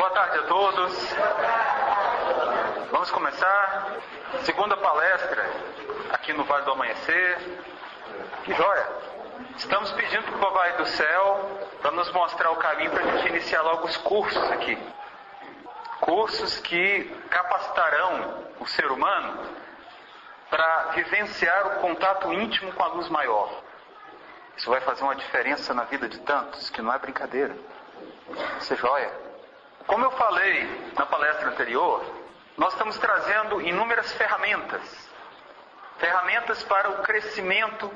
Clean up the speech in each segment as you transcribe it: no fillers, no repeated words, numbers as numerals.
Boa tarde a todos. Vamos começar segunda palestra aqui no Vale do Amanhecer. Que joia! Estamos pedindo para o Papai do Céu para nos mostrar o caminho para a gente iniciar logo os cursos aqui. Cursos que capacitarão o ser humano para vivenciar o contato íntimo com a luz maior. Isso vai fazer uma diferença na vida de tantos, que não é brincadeira. Isso é joia. Como eu falei na palestra anterior, nós estamos trazendo inúmeras ferramentas. Ferramentas para o crescimento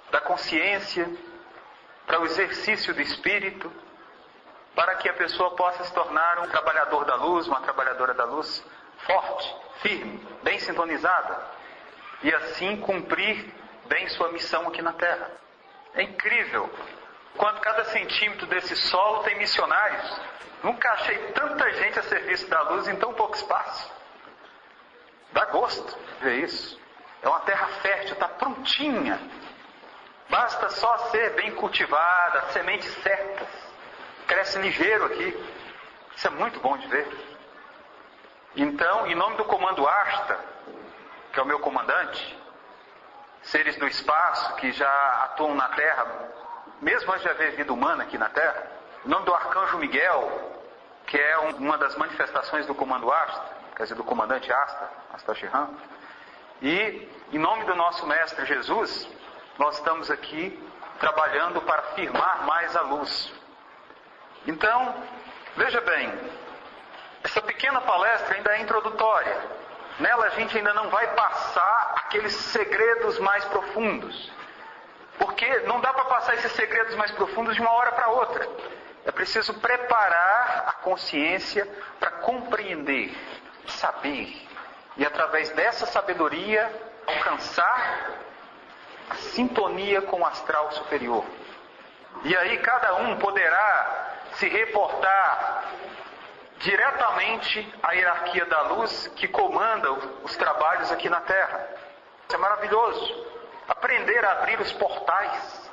da consciência, para o exercício do espírito, para que a pessoa possa se tornar um trabalhador da luz, uma trabalhadora da luz forte, firme, bem sintonizada, e assim cumprir bem sua missão aqui na Terra. É incrível quanto cada centímetro desse solo tem missionários. Nunca achei tanta gente a serviço da luz em tão pouco espaço. Dá gosto ver isso. É uma terra fértil, está prontinha. Basta só ser bem cultivada, as sementes certas. Cresce ligeiro aqui. Isso é muito bom de ver. Então, em nome do comando Asta, que é o meu comandante, seres do espaço que já atuam na Terra, mesmo antes de haver vida humana aqui na Terra, em nome do Arcanjo Miguel, que é uma das manifestações do comando Asta, quer dizer, do comandante Asta, Asta Shihan, e em nome do nosso Mestre Jesus, nós estamos aqui trabalhando para firmar mais a luz. Então, veja bem, essa pequena palestra ainda é introdutória. Nela a gente ainda não vai passar aqueles segredos mais profundos. Porque não dá para passar esses segredos mais profundos de uma hora para outra. É preciso preparar a consciência para compreender, saber. E através dessa sabedoria alcançar a sintonia com o astral superior. E aí cada um poderá se reportar diretamente à hierarquia da luz que comanda os trabalhos aqui na Terra. Isso é maravilhoso. Aprender a abrir os portais,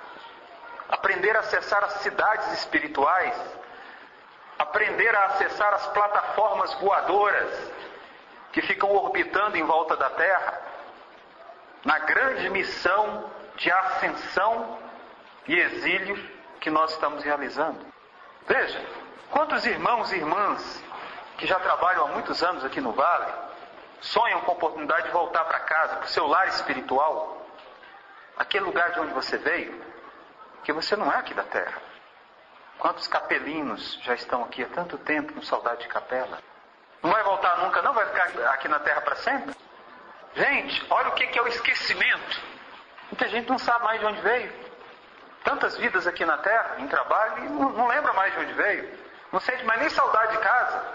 aprender a acessar as cidades espirituais, aprender a acessar as plataformas voadoras que ficam orbitando em volta da Terra, na grande missão de ascensão e exílio que nós estamos realizando. Veja, quantos irmãos e irmãs que já trabalham há muitos anos aqui no Vale sonham com a oportunidade de voltar para casa, para o seu lar espiritual, aquele lugar de onde você veio, que você não é aqui da Terra. Quantos capelinos já estão aqui há tanto tempo com saudade de capela? Não vai voltar nunca, não? Vai ficar aqui na Terra para sempre? Gente, olha o que é o esquecimento. Muita gente não sabe mais de onde veio. Tantas vidas aqui na Terra, em trabalho, e não lembra mais de onde veio. Não sente mais nem saudade de casa.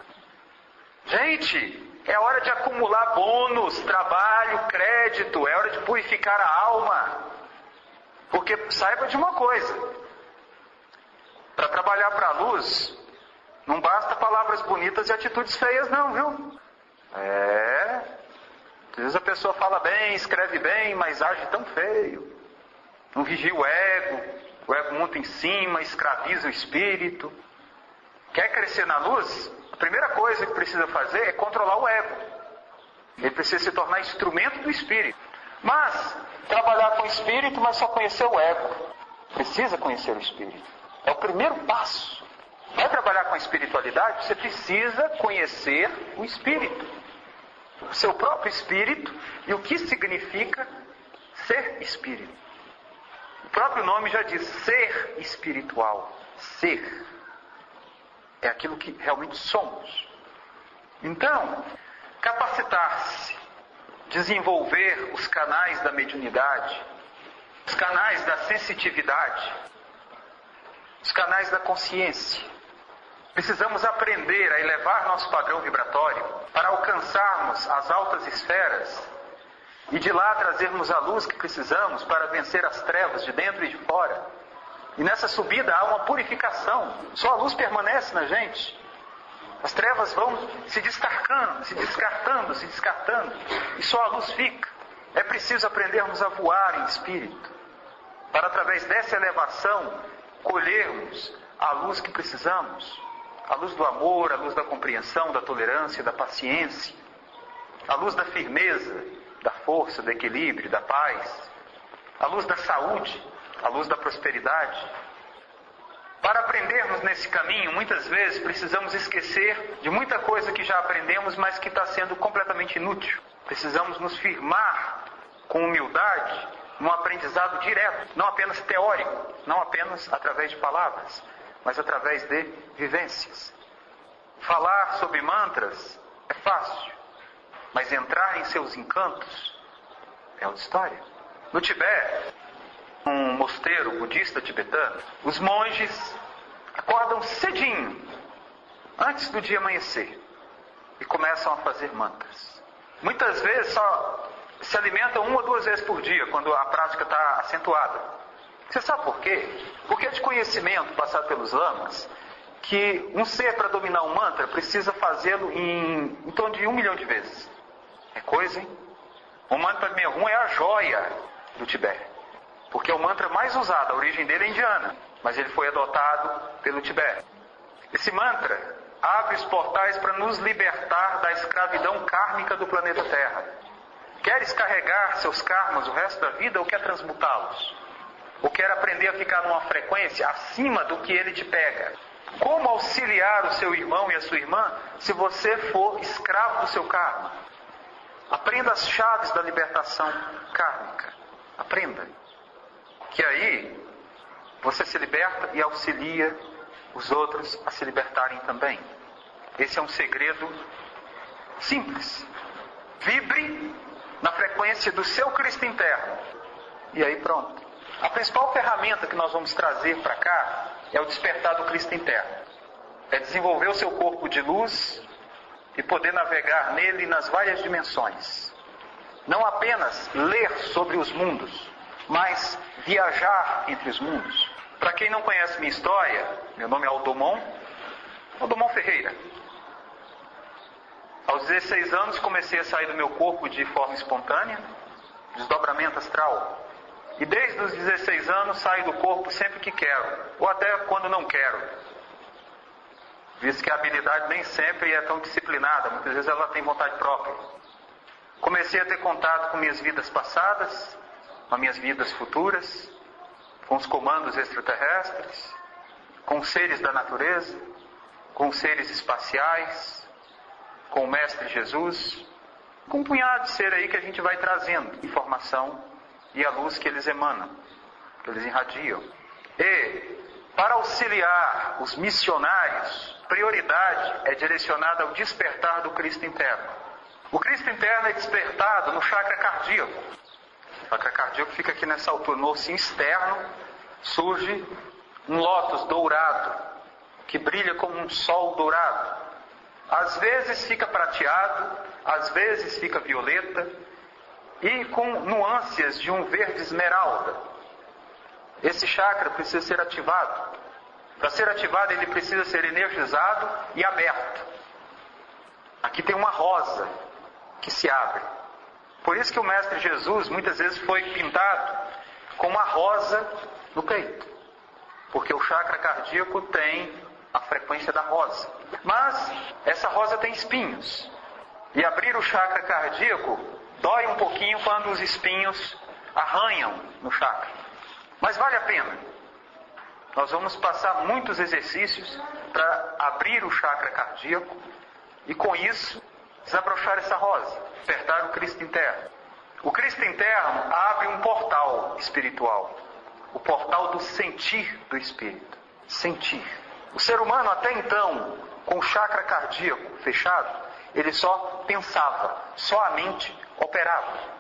Gente, é hora de acumular bônus, trabalho, crédito. É hora de purificar a alma. Porque saiba de uma coisa. Para trabalhar para a luz, não basta palavras bonitas e atitudes feias não, viu? Às vezes a pessoa fala bem, escreve bem, mas age tão feio. Não vigia o ego muito em cima, escraviza o espírito. Quer crescer na luz? A primeira coisa que precisa fazer é controlar o ego. Ele precisa se tornar instrumento do espírito. Mas, trabalhar com o espírito, mas só conhecer o ego. Precisa conhecer o espírito. É o primeiro passo. Vai trabalhar com a espiritualidade, você precisa conhecer o espírito. O seu próprio espírito e o que significa ser espírito. O próprio nome já diz ser espiritual. Ser. É aquilo que realmente somos. Então, capacitar-se, desenvolver os canais da mediunidade, os canais da sensitividade, os canais da consciência. Precisamos aprender a elevar nosso padrão vibratório para alcançarmos as altas esferas e de lá trazermos a luz que precisamos para vencer as trevas de dentro e de fora. E nessa subida há uma purificação. Só a luz permanece na gente. As trevas vão se descartando, e só a luz fica. É preciso aprendermos a voar em espírito, para através dessa elevação colhermos a luz que precisamos. A luz do amor, a luz da compreensão, da tolerância, da paciência. A luz da firmeza, da força, do equilíbrio, da paz. A luz da saúde, a luz da prosperidade. Para aprendermos nesse caminho, muitas vezes precisamos esquecer de muita coisa que já aprendemos, mas que está sendo completamente inútil. Precisamos nos firmar com humildade num aprendizado direto, não apenas teórico, não apenas através de palavras, mas através de vivências. Falar sobre mantras é fácil, mas entrar em seus encantos é outra história. No Tibete, um mosteiro budista tibetano, os monges acordam cedinho, antes do dia amanhecer, e começam a fazer mantras. Muitas vezes só se alimentam 1 ou 2 vezes por dia, quando a prática está acentuada. Você sabe por quê? Porque é de conhecimento passado pelos lamas que um ser para dominar um mantra precisa fazê-lo em torno de 1 milhão de vezes. É coisa, hein? O mantra Mehun é a joia do Tibete, porque é o mantra mais usado. A origem dele é indiana, mas ele foi adotado pelo Tibete. Esse mantra abre os portais para nos libertar da escravidão kármica do planeta Terra. Queres carregar seus karmas o resto da vida ou quer transmutá-los? Ou quer aprender a ficar numa frequência acima do que ele te pega? Como auxiliar o seu irmão e a sua irmã se você for escravo do seu karma? Aprenda as chaves da libertação kármica. Aprenda. Que aí você se liberta e auxilia os outros a se libertarem também. Esse é um segredo simples. Vibre na frequência do seu Cristo interno. E aí pronto. A principal ferramenta que nós vamos trazer para cá é o despertar do Cristo interno. É desenvolver o seu corpo de luz e poder navegar nele nas várias dimensões. Não apenas ler sobre os mundos, mas viajar entre os mundos. Para quem não conhece minha história, meu nome é Aldomon Ferreira. Aos 16 anos comecei a sair do meu corpo de forma espontânea, desdobramento astral. E desde os 16 anos saio do corpo sempre que quero, ou até quando não quero. Visto que a habilidade nem sempre é tão disciplinada, muitas vezes ela tem vontade própria. Comecei a ter contato com minhas vidas passadas, com minhas vidas futuras, com os comandos extraterrestres, com os seres da natureza, com os seres espaciais, com o Mestre Jesus, com um punhado de ser aí que a gente vai trazendo informação e a luz que eles emanam, que eles irradiam. E, para auxiliar os missionários, prioridade é direcionada ao despertar do Cristo interno. O Cristo interno é despertado no chakra cardíaco. O chakra cardíaco fica aqui nessa altura. No ossinho externo surge um lótus dourado, que brilha como um sol dourado. Às vezes fica prateado, às vezes fica violeta, e com nuances de um verde esmeralda. Esse chakra precisa ser ativado. Para ser ativado, ele precisa ser energizado e aberto. Aqui tem uma rosa que se abre. Por isso que o Mestre Jesus muitas vezes foi pintado com uma rosa no peito. Porque o chakra cardíaco tem a frequência da rosa. Mas essa rosa tem espinhos. E abrir o chakra cardíaco dói um pouquinho quando os espinhos arranham no chakra. Mas vale a pena. Nós vamos passar muitos exercícios para abrir o chakra cardíaco e com isso desabrochar essa rosa, despertar o Cristo interno. O Cristo interno abre um portal espiritual, o portal do sentir do Espírito. Sentir. O ser humano até então, com o chakra cardíaco fechado, ele só pensava, só a mente operava.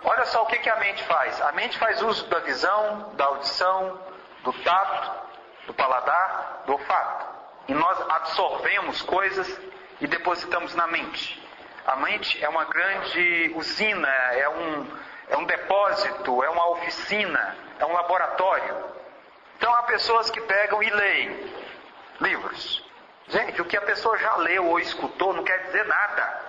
Olha só o que a mente faz. A mente faz uso da visão, da audição, do tato, do paladar, do olfato. E nós absorvemos coisas e depositamos na mente. A mente é uma grande usina, é um depósito, é uma oficina, é um laboratório. Então há pessoas que pegam e leem livros. Gente, o que a pessoa já leu ou escutou não quer dizer nada.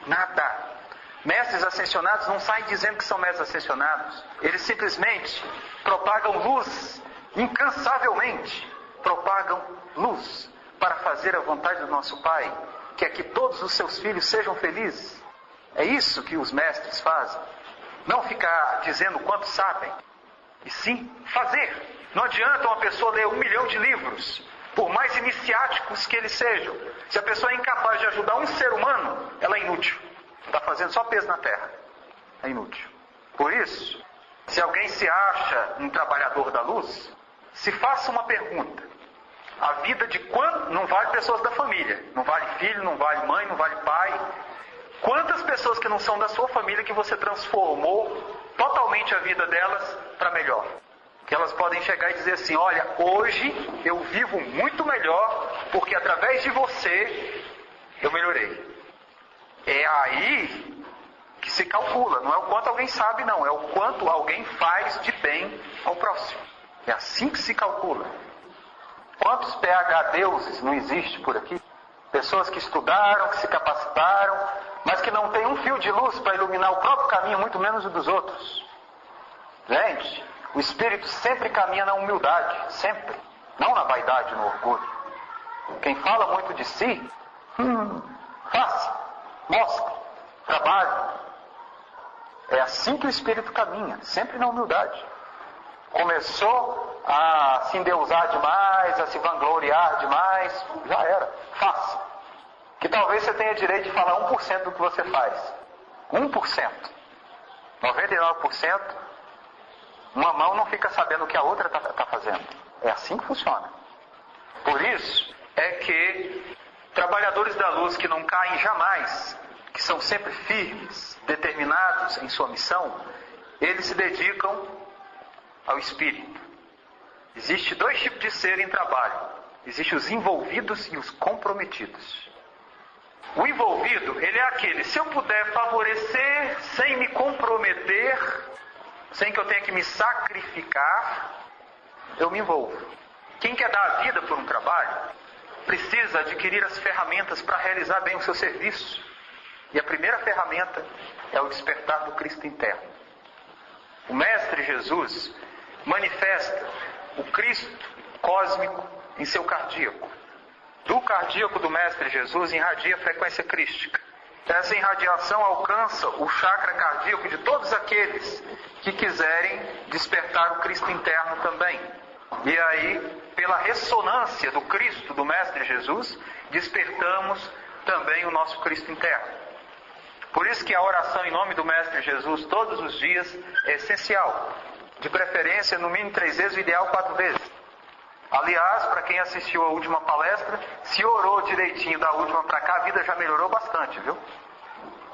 Nada. Mestres ascensionados não saem dizendo que são mestres ascensionados. Eles simplesmente propagam luz, incansavelmente. Propagam luz. para fazer a vontade do nosso Pai, que é que todos os seus filhos sejam felizes. É isso que os mestres fazem. Não ficar dizendo quanto sabem, e sim fazer. Não adianta uma pessoa ler 1 milhão de livros, por mais iniciáticos que eles sejam. Se a pessoa é incapaz de ajudar um ser humano, ela é inútil. Está fazendo só peso na terra. É inútil. Por isso, se alguém se acha um trabalhador da luz, se faça uma pergunta. A vida de quanto... Não vale pessoas da família. Não vale filho, não vale mãe, não vale pai. Quantas pessoas que não são da sua família que você transformou totalmente a vida delas para melhor? Que elas podem chegar e dizer assim, olha, hoje eu vivo muito melhor porque através de você eu melhorei. É aí que se calcula, não é o quanto alguém sabe não, é o quanto alguém faz de bem ao próximo. É assim que se calcula. Quantos PH deuses não existe por aqui? Pessoas que estudaram, que se capacitaram, mas que não têm um fio de luz para iluminar o próprio caminho, muito menos o dos outros. Gente, o Espírito sempre caminha na humildade, sempre. Não na vaidade, no orgulho. Quem fala muito de si, faça, mostre, trabalhe. É assim que o Espírito caminha, sempre na humildade. Começou a se endeusar demais, a se vangloriar demais, já era, faça. Que talvez você tenha direito de falar 1% do que você faz. 1%. 99%, uma mão não fica sabendo o que a outra está fazendo. É assim que funciona. Por isso é que trabalhadores da luz que não caem jamais, que são sempre firmes, determinados em sua missão, eles se dedicam ao Espírito. Existe 2 tipos de ser em trabalho. Existem os envolvidos e os comprometidos. O envolvido, ele é aquele, se eu puder favorecer sem me comprometer, sem que eu tenha que me sacrificar, eu me envolvo. Quem quer dar a vida por um trabalho, precisa adquirir as ferramentas para realizar bem o seu serviço. E a primeira ferramenta é o despertar do Cristo interno. O Mestre Jesus manifesta o Cristo cósmico em seu cardíaco. Do cardíaco do Mestre Jesus irradia a frequência crística. Essa irradiação alcança o chakra cardíaco de todos aqueles que quiserem despertar o Cristo interno também. E aí, pela ressonância do Cristo, do Mestre Jesus, despertamos também o nosso Cristo interno. Por isso que a oração em nome do Mestre Jesus todos os dias é essencial. De preferência, no mínimo 3 vezes, o ideal 4 vezes. Aliás, para quem assistiu a última palestra, se orou direitinho da última para cá, a vida já melhorou bastante, viu?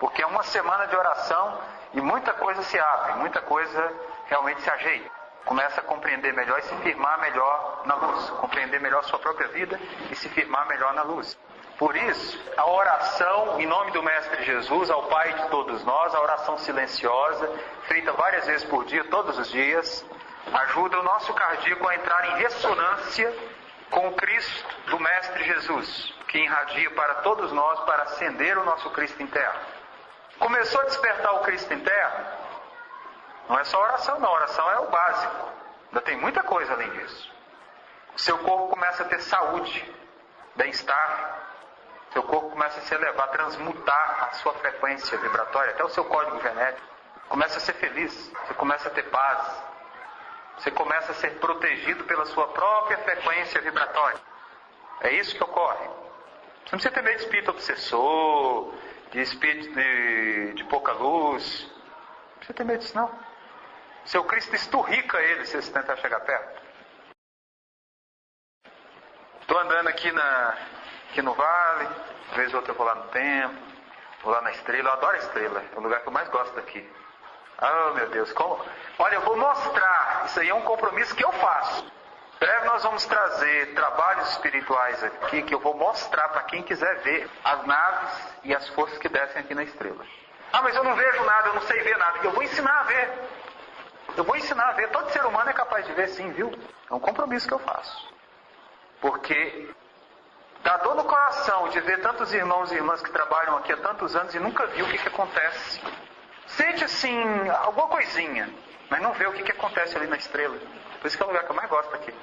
Porque é uma semana de oração e muita coisa se abre, muita coisa realmente se ajeita. Começa a compreender melhor e se firmar melhor na luz. Compreender melhor a sua própria vida e se firmar melhor na luz. Por isso, a oração em nome do Mestre Jesus, ao Pai de todos nós, a oração silenciosa, feita várias vezes por dia, todos os dias, ajuda o nosso cardíaco a entrar em ressonância com o Cristo do Mestre Jesus, que irradia para todos nós para acender o nosso Cristo interno. Começou a despertar o Cristo interno, não é só oração não, a oração é o básico, ainda tem muita coisa além disso. O seu corpo começa a ter saúde, bem-estar, seu corpo começa a se elevar, a transmutar a sua frequência vibratória, até o seu código genético, começa a ser feliz, você começa a ter paz, você começa a ser protegido pela sua própria frequência vibratória. É isso que ocorre. Você não precisa ter medo de espírito obsessor, de espírito de pouca luz. Não precisa ter medo disso, não. Seu Cristo esturrica ele se você tentar chegar perto. Estou andando aqui no vale, às vezes outra eu vou lá no templo, vou lá na estrela. Eu adoro a estrela, é o lugar que eu mais gosto daqui. Oh, meu Deus, como... Olha, eu vou mostrar, isso aí é um compromisso que eu faço. Em breve nós vamos trazer trabalhos espirituais aqui, que eu vou mostrar para quem quiser ver as naves e as forças que descem aqui na estrela. Ah, mas eu não vejo nada, eu não sei ver nada. Eu vou ensinar a ver. Eu vou ensinar a ver. Todo ser humano é capaz de ver sim, viu? É um compromisso que eu faço. Porque dá dor no coração de ver tantos irmãos e irmãs que trabalham aqui há tantos anos e nunca viu o que acontece. Sente assim, alguma coisinha, mas não vê o que acontece ali na estrela. Por isso que é o lugar que eu mais gosto aqui.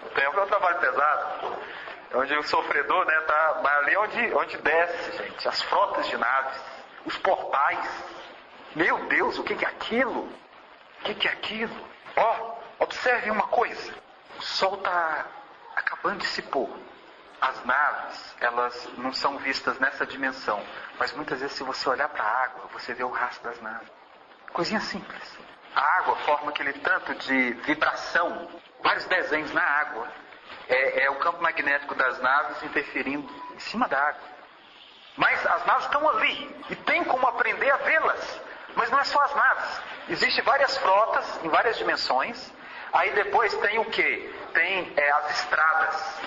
O templo é um trabalho pesado. Onde o sofredor, né, tá, mas ali onde desce, gente, as frotas de naves, os portais. Meu Deus, o que é aquilo? O que é aquilo? Ó, observe uma coisa. O sol está acabando de se pôr. As naves, elas não são vistas nessa dimensão. Mas muitas vezes, se você olhar para a água, você vê o rastro das naves. Coisinha simples. A água forma aquele tanto de vibração. Vários desenhos na água. É o campo magnético das naves interferindo em cima da água. Mas as naves estão ali. E tem como aprender a vê-las. Mas não é só as naves. Existem várias frotas em várias dimensões. Aí depois tem o quê? Tem as estradas.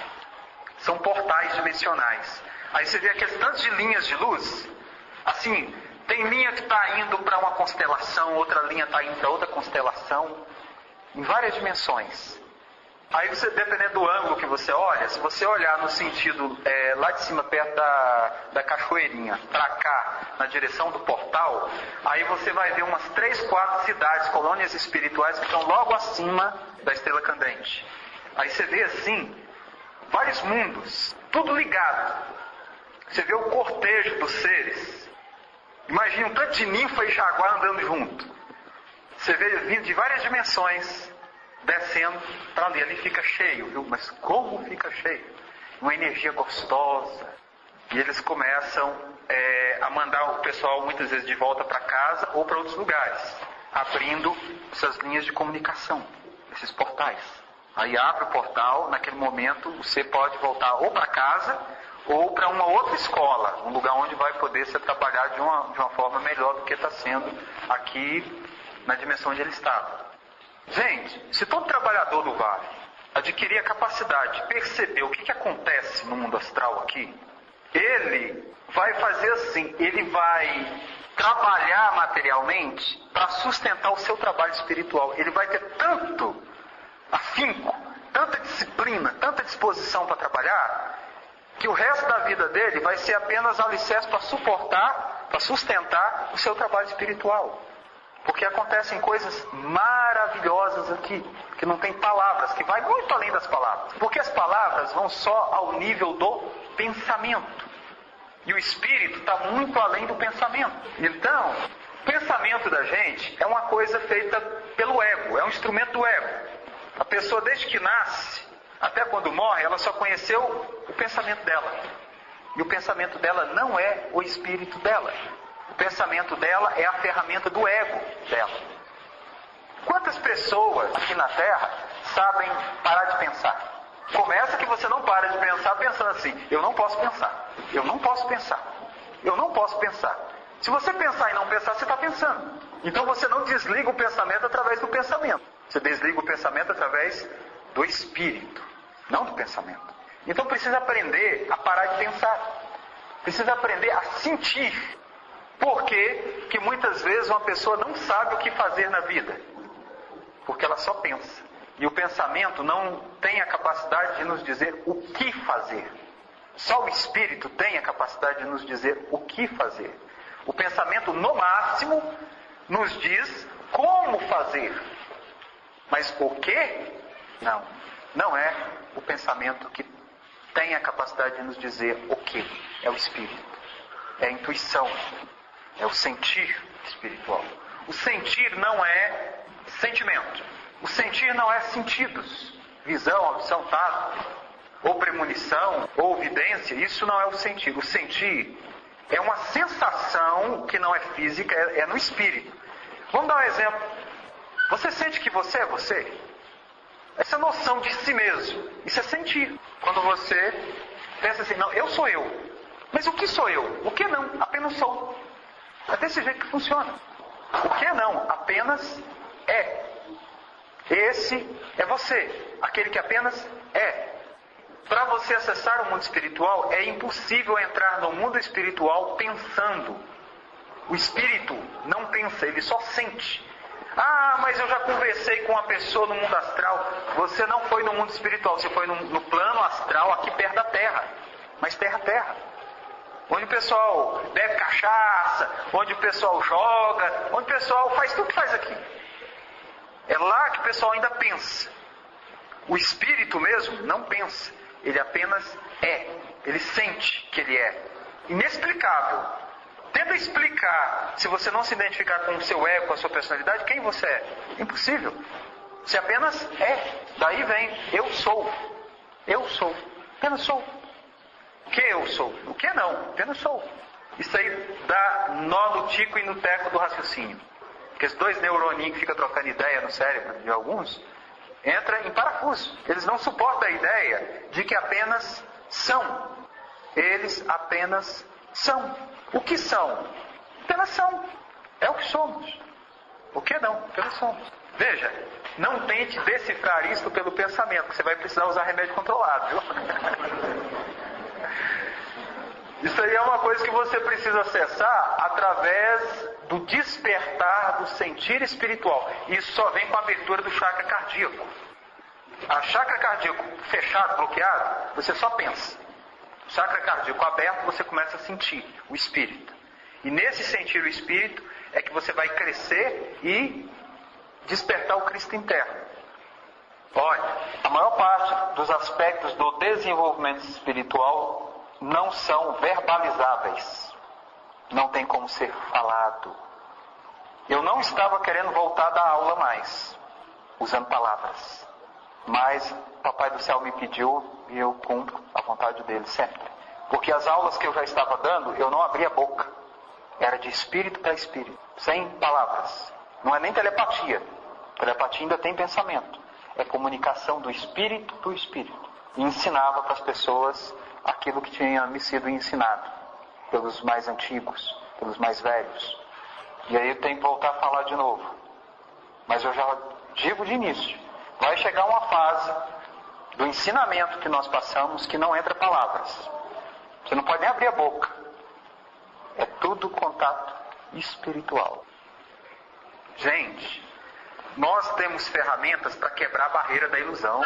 São portais dimensionais. Aí você vê aqueles tantos de linhas de luz. Assim, tem linha que está indo para uma constelação, outra linha está indo para outra constelação. Em várias dimensões. Aí você, dependendo do ângulo que você olha, se você olhar no sentido lá de cima, perto da cachoeirinha, para cá, na direção do portal, aí você vai ver umas 3, 4 cidades, colônias espirituais que estão logo acima da estrela candente. Aí você vê assim, vários mundos, tudo ligado. Você vê o cortejo dos seres. Imagina um tanto de ninfa e jaguar andando junto. Você vê vindo de várias dimensões, descendo para ali. Ali fica cheio, viu? Mas como fica cheio? Uma energia gostosa. E eles começam a mandar o pessoal muitas vezes de volta para casa ou para outros lugares, abrindo essas linhas de comunicação, esses portais. Aí abre o portal, naquele momento você pode voltar ou para casa ou para uma outra escola, um lugar onde vai poder ser trabalhado de uma forma melhor do que está sendo aqui na dimensão onde ele estava. Gente, se todo trabalhador do vale adquirir a capacidade de perceber o que acontece no mundo astral aqui, ele vai fazer assim, ele vai trabalhar materialmente para sustentar o seu trabalho espiritual. Ele vai ter tanto afinco, tanta disciplina, tanta disposição para trabalhar, que o resto da vida dele vai ser apenas alicerce para suportar, para sustentar o seu trabalho espiritual. Porque acontecem coisas maravilhosas aqui, que não tem palavras, que vai muito além das palavras. Porque as palavras vão só ao nível do pensamento. E o espírito está muito além do pensamento. Então, o pensamento da gente é uma coisa feita pelo ego, é um instrumento do ego. A pessoa, desde que nasce, até quando morre, ela só conheceu o pensamento dela. E o pensamento dela não é o espírito dela. O pensamento dela é a ferramenta do ego dela. Quantas pessoas aqui na Terra sabem parar de pensar? Começa que você não para de pensar pensando assim, eu não posso pensar, eu não posso pensar, eu não posso pensar. Se você pensar e não pensar, você está pensando. Então você não desliga o pensamento através do pensamento. Você desliga o pensamento através do espírito, não do pensamento. Então precisa aprender a parar de pensar. Precisa aprender a sentir. Por que muitas vezes uma pessoa não sabe o que fazer na vida? Porque ela só pensa. E o pensamento não tem a capacidade de nos dizer o que fazer. Só o espírito tem a capacidade de nos dizer o que fazer. O pensamento, no máximo, nos diz como fazer. Mas o que? Não. Não é o pensamento que tem a capacidade de nos dizer o que. É o espírito. É a intuição. É o sentir espiritual. O sentir não é sentimento. O sentir não é sentidos. Visão, audição, tato, ou premonição, ou vidência. Isso não é o sentir. O sentir é uma sensação que não é física, é no espírito. Vamos dar um exemplo. Você sente que você é você? Essa noção de si mesmo. Isso é sentir. Quando você pensa assim, não, eu sou eu. Mas o que sou eu? O que não? Apenas sou. É desse jeito que funciona. O que não? Apenas é. Esse é você. Aquele que apenas é. Para você acessar o mundo espiritual, é impossível entrar no mundo espiritual pensando. O espírito não pensa, ele só sente. Ah, mas eu já conversei com uma pessoa no mundo astral. Você não foi no mundo espiritual, você foi no plano astral aqui perto da Terra. Mas terra. Onde o pessoal bebe cachaça, onde o pessoal joga, onde o pessoal faz tudo que faz aqui. É lá que o pessoal ainda pensa. O espírito mesmo não pensa. Ele apenas é. Ele sente que ele é. Inexplicável. Tenta explicar, se você não se identificar com o seu ego, com a sua personalidade, quem você é. Impossível. Você apenas é. Daí vem, eu sou. Eu sou. Apenas sou. O que eu sou? O que não? Apenas sou. Isso aí dá nó no tico e no teco do raciocínio. Porque os dois neuroninhos que ficam trocando ideia no cérebro de alguns, entra em parafuso. Eles não suportam a ideia de que apenas são. Eles apenas são. O que são? Apenas são. É o que somos. O que não? Apenas somos. Veja, não tente decifrar isso pelo pensamento, que você vai precisar usar remédio controlado, viu? Isso aí é uma coisa que você precisa acessar através do despertar do sentir espiritual. Isso só vem com a abertura do chakra cardíaco. A chakra cardíaco fechado, bloqueado, você só pensa. O chakra cardíaco aberto, você começa a sentir o espírito. E nesse sentir o espírito é que você vai crescer e despertar o Cristo interno. Olha, a maior parte dos aspectos do desenvolvimento espiritual não são verbalizáveis. Não tem como ser falado. Eu não estava querendo voltar da aula mais, usando palavras. Mas o Papai do Céu me pediu e eu cumpro a vontade dele sempre. Porque as aulas que eu já estava dando, eu não abria a boca. Era de espírito para espírito, sem palavras. Não é nem telepatia. Telepatia ainda tem pensamento. É comunicação do espírito para o espírito. E ensinava para as pessoas aquilo que tinha me sido ensinado pelos mais antigos, pelos mais velhos. E aí eu tenho que voltar a falar de novo. Mas eu já digo de início, vai chegar uma fase do ensinamento que nós passamos que não entra palavras. Você não pode nem abrir a boca. É tudo contato espiritual. Gente, nós temos ferramentas para quebrar a barreira da ilusão.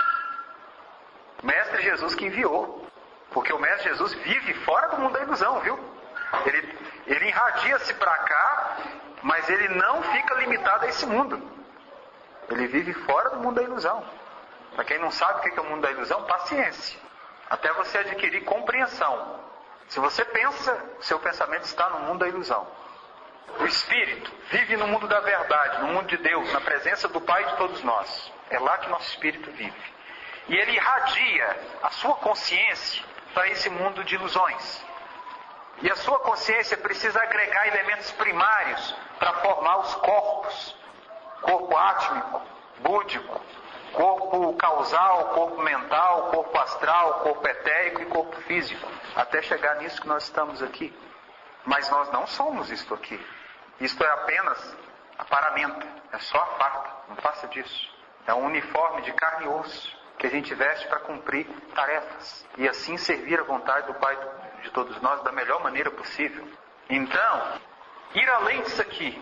O Mestre Jesus que enviou. Porque o Mestre Jesus vive fora do mundo da ilusão, viu? Ele irradia-se para cá, mas ele não fica limitado a esse mundo. Ele vive fora do mundo da ilusão. Para quem não sabe o que é o mundo da ilusão, paciência. Até você adquirir compreensão. Se você pensa, seu pensamento está no mundo da ilusão. O Espírito vive no mundo da verdade, no mundo de Deus, na presença do Pai de todos nós. É lá que nosso Espírito vive. E ele irradia a sua consciência para esse mundo de ilusões. E a sua consciência precisa agregar elementos primários para formar os corpos. Corpo átmico, búdico, corpo causal, corpo mental, corpo astral, corpo etérico e corpo físico. Até chegar nisso que nós estamos aqui. Mas nós não somos isto aqui. Isto é apenas a paramenta. É só a farda. Não faça disso. É um uniforme de carne e osso que a gente veste para cumprir tarefas. E assim servir a vontade do Pai de todos nós da melhor maneira possível. Então, ir além disso aqui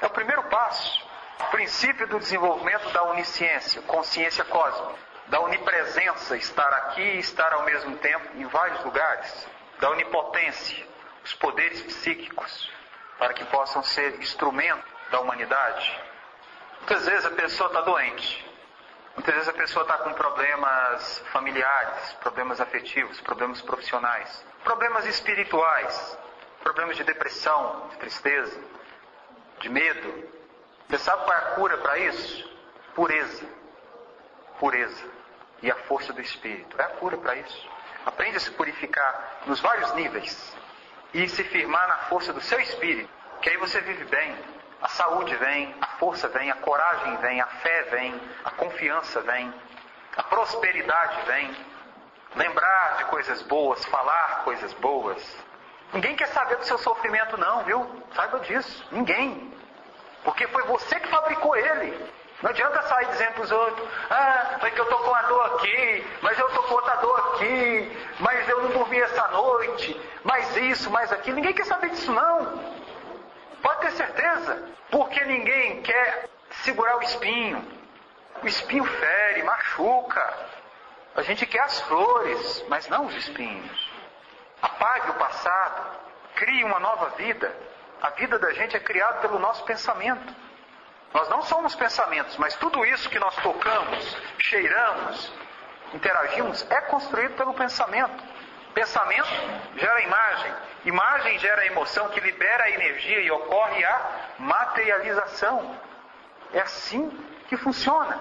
é o primeiro passo. O princípio do desenvolvimento da onisciência, consciência cósmica, da onipresença, estar aqui e estar ao mesmo tempo em vários lugares, da onipotência, os poderes psíquicos, para que possam ser instrumento da humanidade. Muitas vezes a pessoa está doente, muitas vezes a pessoa está com problemas familiares, problemas afetivos, problemas profissionais, problemas espirituais, problemas de depressão, de tristeza, de medo. Você sabe qual é a cura para isso? Pureza. Pureza. E a força do Espírito. É a cura para isso. Aprende a se purificar nos vários níveis. E se firmar na força do seu Espírito. Que aí você vive bem. A saúde vem, a força vem, a coragem vem, a fé vem, a confiança vem, a prosperidade vem. Lembrar de coisas boas, falar coisas boas. Ninguém quer saber do seu sofrimento não, viu? Saiba disso. Ninguém. Porque foi você que fabricou ele. Não adianta sair dizendo para os outros, foi que eu estou com uma dor aqui, mas eu estou com outra dor aqui, mas eu não dormi essa noite, mas isso, mais aquilo. Ninguém quer saber disso não. Pode ter certeza. Porque ninguém quer segurar o espinho. O espinho fere, machuca. A gente quer as flores, mas não os espinhos. Apague o passado, crie uma nova vida. A vida da gente é criada pelo nosso pensamento. Nós não somos pensamentos, mas tudo isso que nós tocamos, cheiramos, interagimos é construído pelo pensamento. Pensamento gera imagem. Imagem gera emoção que libera a energia e ocorre a materialização. É assim que funciona.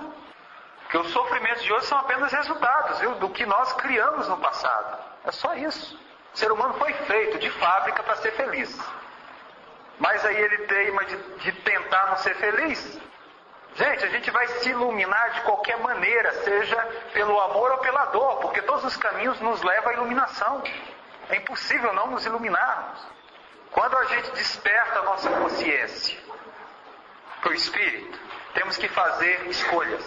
Porque os sofrimentos de hoje são apenas resultados, viu, do que nós criamos no passado. É só isso. O ser humano foi feito de fábrica para ser feliz. Mas aí ele teima de tentar não ser feliz. Gente, a gente vai se iluminar de qualquer maneira, seja pelo amor ou pela dor, porque todos os caminhos nos levam à iluminação. É impossível não nos iluminarmos. Quando a gente desperta a nossa consciência para o Espírito, temos que fazer escolhas.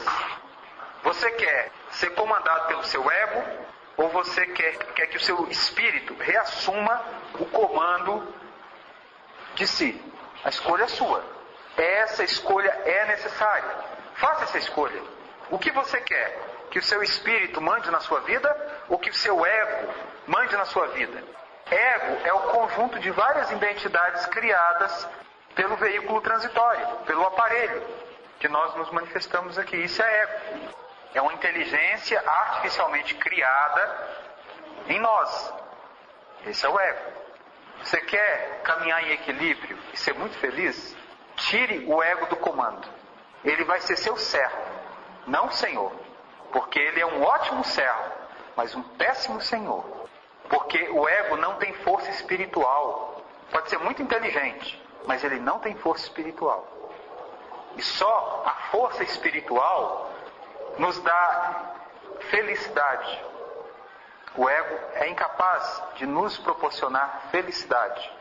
Você quer ser comandado pelo seu ego, ou você quer que o seu Espírito reassuma o comando de si? A escolha é sua. Essa escolha é necessária. Faça essa escolha. O que você quer? Que o seu Espírito mande na sua vida, ou que o seu ego mande na sua vida? Ego é o conjunto de várias identidades criadas pelo veículo transitório, pelo aparelho que nós nos manifestamos aqui. Isso é ego. É uma inteligência artificialmente criada em nós. Esse é o ego. Você quer caminhar em equilíbrio e ser muito feliz? Tire o ego do comando. Ele vai ser seu servo, não senhor. Porque ele é um ótimo servo, mas um péssimo senhor. Porque o ego não tem força espiritual. Pode ser muito inteligente, mas ele não tem força espiritual. E só a força espiritual nos dá felicidade. O ego é incapaz de nos proporcionar felicidade,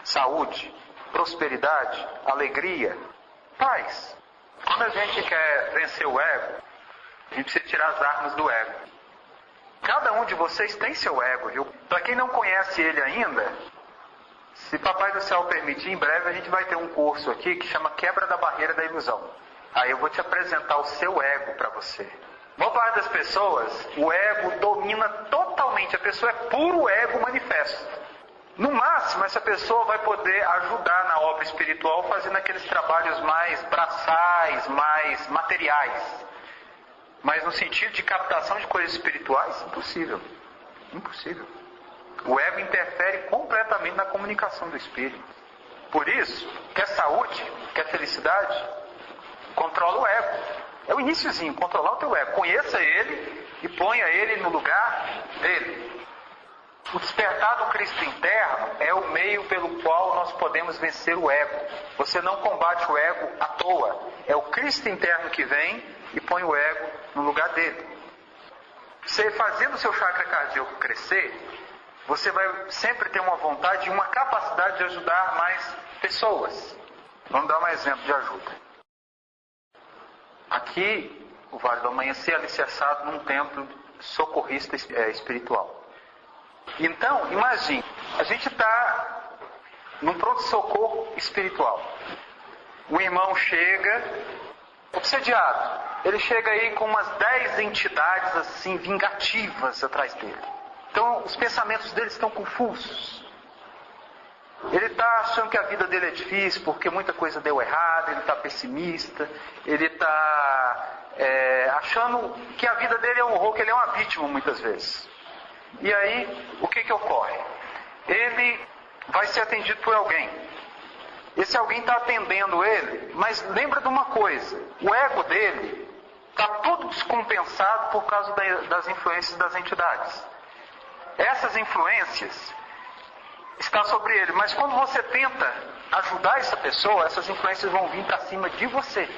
saúde, prosperidade, alegria, paz. Quando a gente quer vencer o ego, a gente precisa tirar as armas do ego. Cada um de vocês tem seu ego, viu? Para quem não conhece ele ainda, se Papai do Céu permitir, em breve a gente vai ter um curso aqui que chama Quebra da Barreira da Ilusão. Aí eu vou te apresentar o seu ego para você. Boa parte das pessoas, o ego domina totalmente. A pessoa é puro ego manifesto. No máximo, essa pessoa vai poder ajudar na obra espiritual fazendo aqueles trabalhos mais braçais, mais materiais. Mas no sentido de captação de coisas espirituais, impossível. Impossível. O ego interfere completamente na comunicação do espírito. Por isso, quer saúde, quer felicidade, controla o ego. É o iniciozinho, controlar o teu ego. Conheça ele e ponha ele no lugar dele. O despertar do Cristo interno é o meio pelo qual nós podemos vencer o ego. Você não combate o ego à toa. É o Cristo interno que vem e põe o ego no lugar dele. Você fazendo o seu chakra cardíaco crescer, você vai sempre ter uma vontade e uma capacidade de ajudar mais pessoas. Vamos dar um exemplo de ajuda. Aqui, o Vale do Amanhecer é alicerçado num templo socorrista espiritual. Então, imagine, a gente está num pronto-socorro espiritual. O irmão chega, obsediado. Ele chega aí com umas 10 entidades assim, vingativas atrás dele. Então, os pensamentos dele estão confusos. Ele está achando que a vida dele é difícil porque muita coisa deu errado, ele está pessimista, ele está achando que a vida dele é um horror, que ele é uma vítima muitas vezes. E aí, o que ocorre? Ele vai ser atendido por alguém. Esse alguém está atendendo ele, mas lembra de uma coisa, o ego dele está tudo descompensado por causa das influências das entidades. Essas influências estão sobre ele, mas quando você tenta ajudar essa pessoa, essas influências vão vir para cima de você.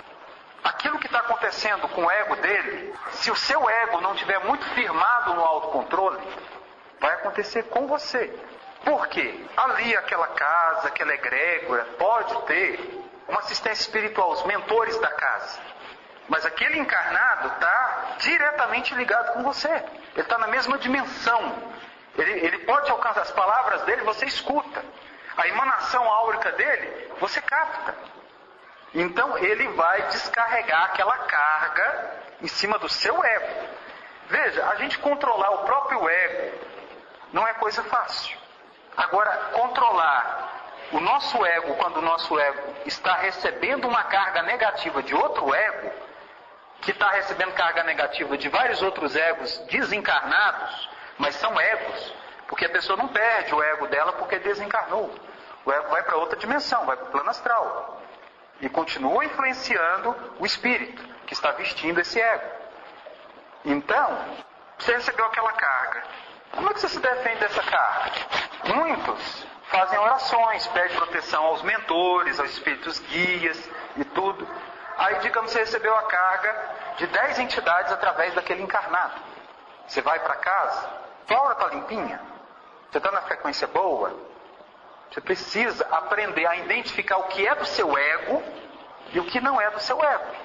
Aquilo que está acontecendo com o ego dele, se o seu ego não estiver muito firmado no autocontrole, vai acontecer com você. Por quê? Ali, aquela casa, aquela egrégora, pode ter uma assistência espiritual, os mentores da casa. Mas aquele encarnado está diretamente ligado com você. Ele está na mesma dimensão. Ele pode alcançar as palavras dele, você escuta. A emanação áurica dele, você capta. Então ele vai descarregar aquela carga em cima do seu ego. Veja, a gente controlar o próprio ego não é coisa fácil. Agora, controlar o nosso ego quando o nosso ego está recebendo uma carga negativa de outro ego que está recebendo carga negativa de vários outros egos desencarnados, mas são egos, porque a pessoa não perde o ego dela porque desencarnou. O ego vai para outra dimensão, vai para o plano astral. E continua influenciando o espírito que está vestindo esse ego. Então, você recebeu aquela carga. Como é que você se defende dessa carga? Muitos fazem orações, pedem proteção aos mentores, aos espíritos guias e tudo. Aí, digamos, você recebeu a carga de 10 entidades através daquele encarnado. Você vai para casa, tua aura está limpinha, você está na frequência boa. Você precisa aprender a identificar o que é do seu ego e o que não é do seu ego.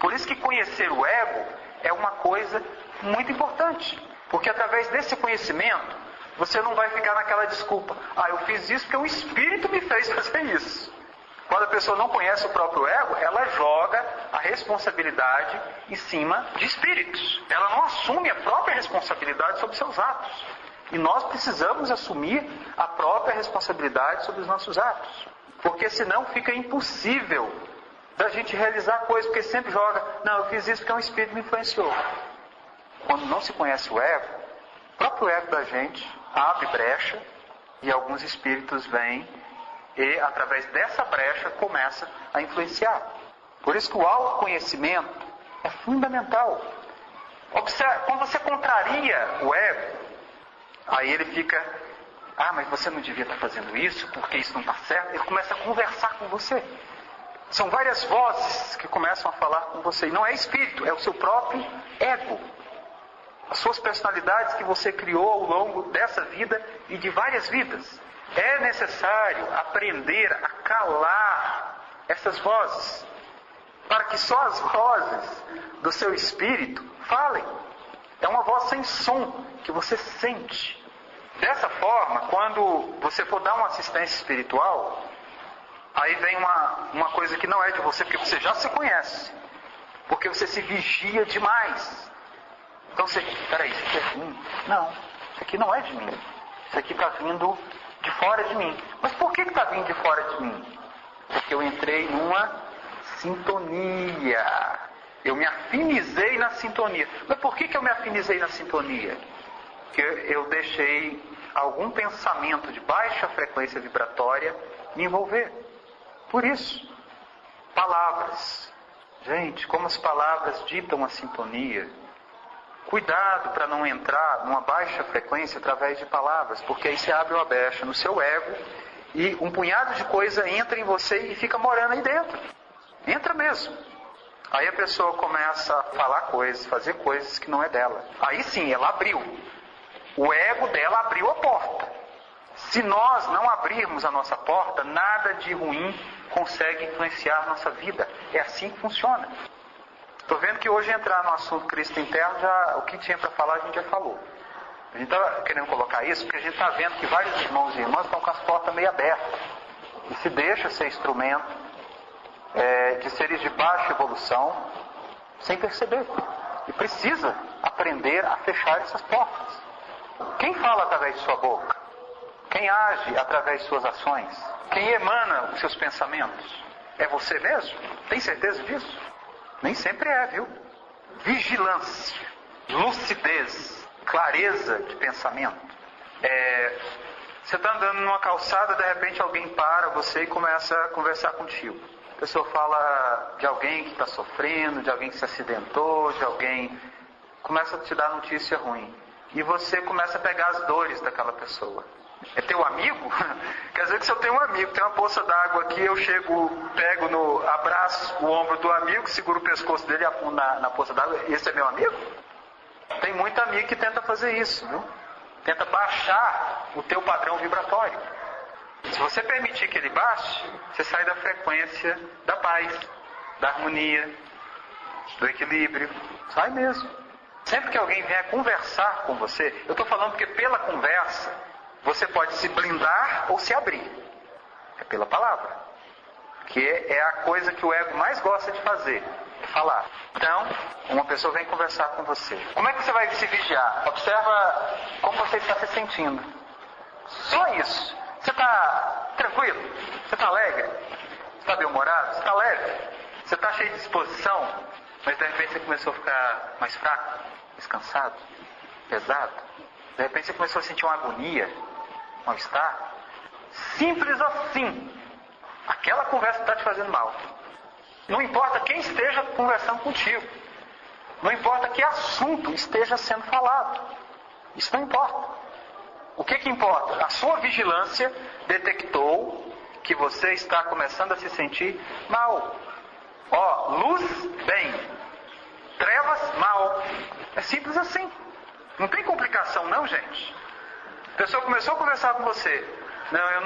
Por isso que conhecer o ego é uma coisa muito importante. Porque através desse conhecimento, você não vai ficar naquela desculpa. Eu fiz isso porque o espírito me fez fazer isso. Quando a pessoa não conhece o próprio ego, ela joga a responsabilidade em cima de espíritos. Ela não assume a própria responsabilidade sobre seus atos. E nós precisamos assumir a própria responsabilidade sobre os nossos atos. Porque senão fica impossível da gente realizar coisas, porque sempre joga, não, eu fiz isso porque um espírito me influenciou. Quando não se conhece o ego, o próprio ego da gente abre brecha e alguns espíritos vêm e através dessa brecha começa a influenciar. Por isso que o autoconhecimento é fundamental. Observe, quando você contraria o ego, aí ele fica, mas você não devia estar fazendo isso, porque isso não está certo. Ele começa a conversar com você. São várias vozes que começam a falar com você. E não é espírito, é o seu próprio ego. As suas personalidades que você criou ao longo dessa vida e de várias vidas. É necessário aprender a calar essas vozes, para que só as vozes do seu espírito falem. É uma voz sem som, que você sente. Dessa forma, quando você for dar uma assistência espiritual, aí vem uma coisa que não é de você, porque você já se conhece. Porque você se vigia demais. Então você, peraí, isso aqui é de mim? Não, isso aqui não é de mim. Isso aqui está vindo de fora de mim. Mas por que está vindo de fora de mim? Porque eu entrei numa sintonia. Eu me afinizei na sintonia. Mas por que eu me afinizei na sintonia? Porque eu deixei algum pensamento de baixa frequência vibratória me envolver. Por isso, palavras. Gente, como as palavras ditam a sintonia. Cuidado para não entrar numa baixa frequência através de palavras, porque aí você abre uma brecha no seu ego e um punhado de coisa entra em você e fica morando aí dentro. Entra mesmo. Aí a pessoa começa a falar coisas, fazer coisas que não é dela. Aí sim, ela abriu. O ego dela abriu a porta. Se nós não abrirmos a nossa porta, nada de ruim consegue influenciar a nossa vida. É assim que funciona. Estou vendo que hoje entrar no assunto Cristo interno, o que tinha para falar a gente já falou. A gente está querendo colocar isso porque a gente está vendo que vários irmãos e irmãs estão com as portas meio abertas. E se deixa ser instrumento de seres de baixa evolução sem perceber. E precisa aprender a fechar essas portas. Quem fala através de sua boca? Quem age através de suas ações? Quem emana os seus pensamentos? É você mesmo? Tem certeza disso? Nem sempre é, viu? Vigilância, lucidez, clareza de pensamento. Você está andando numa calçada, de repente alguém para você e começa a conversar contigo. A pessoa fala de alguém que está sofrendo, de alguém que se acidentou, de alguém... Começa a te dar notícia ruim. E você começa a pegar as dores daquela pessoa. É teu amigo? Quer dizer que se eu tenho um amigo, tem uma poça d'água aqui, eu pego abraço o ombro do amigo, seguro o pescoço dele e afundo na poça d'água. Esse é meu amigo? Tem muito amigo que tenta fazer isso, viu? Tenta baixar o teu padrão vibratório. Se você permitir que ele baixe, você sai da frequência da paz, da harmonia, do equilíbrio. Sai mesmo. Sempre que alguém vier conversar com você, eu estou falando porque pela conversa, você pode se blindar ou se abrir. É pela palavra. Que é a coisa que o ego mais gosta de fazer. É falar. Então, uma pessoa vem conversar com você. Como é que você vai se vigiar? Observa como você está se sentindo. Só isso. Você está tranquilo? Você está alegre? Você está bem-humorado? Você está leve? Você está cheio de disposição? Mas de repente você começou a ficar mais fraco, descansado, pesado. De repente você começou a sentir uma agonia, um mal-estar. Simples assim. Aquela conversa está te fazendo mal. Não importa quem esteja conversando contigo. Não importa que assunto esteja sendo falado. Isso não importa. O que importa? A sua vigilância detectou que você está começando a se sentir mal. Luz, bem. Trevas, mal. É simples assim. Não tem complicação não, gente. A pessoa começou a conversar com você. Não, eu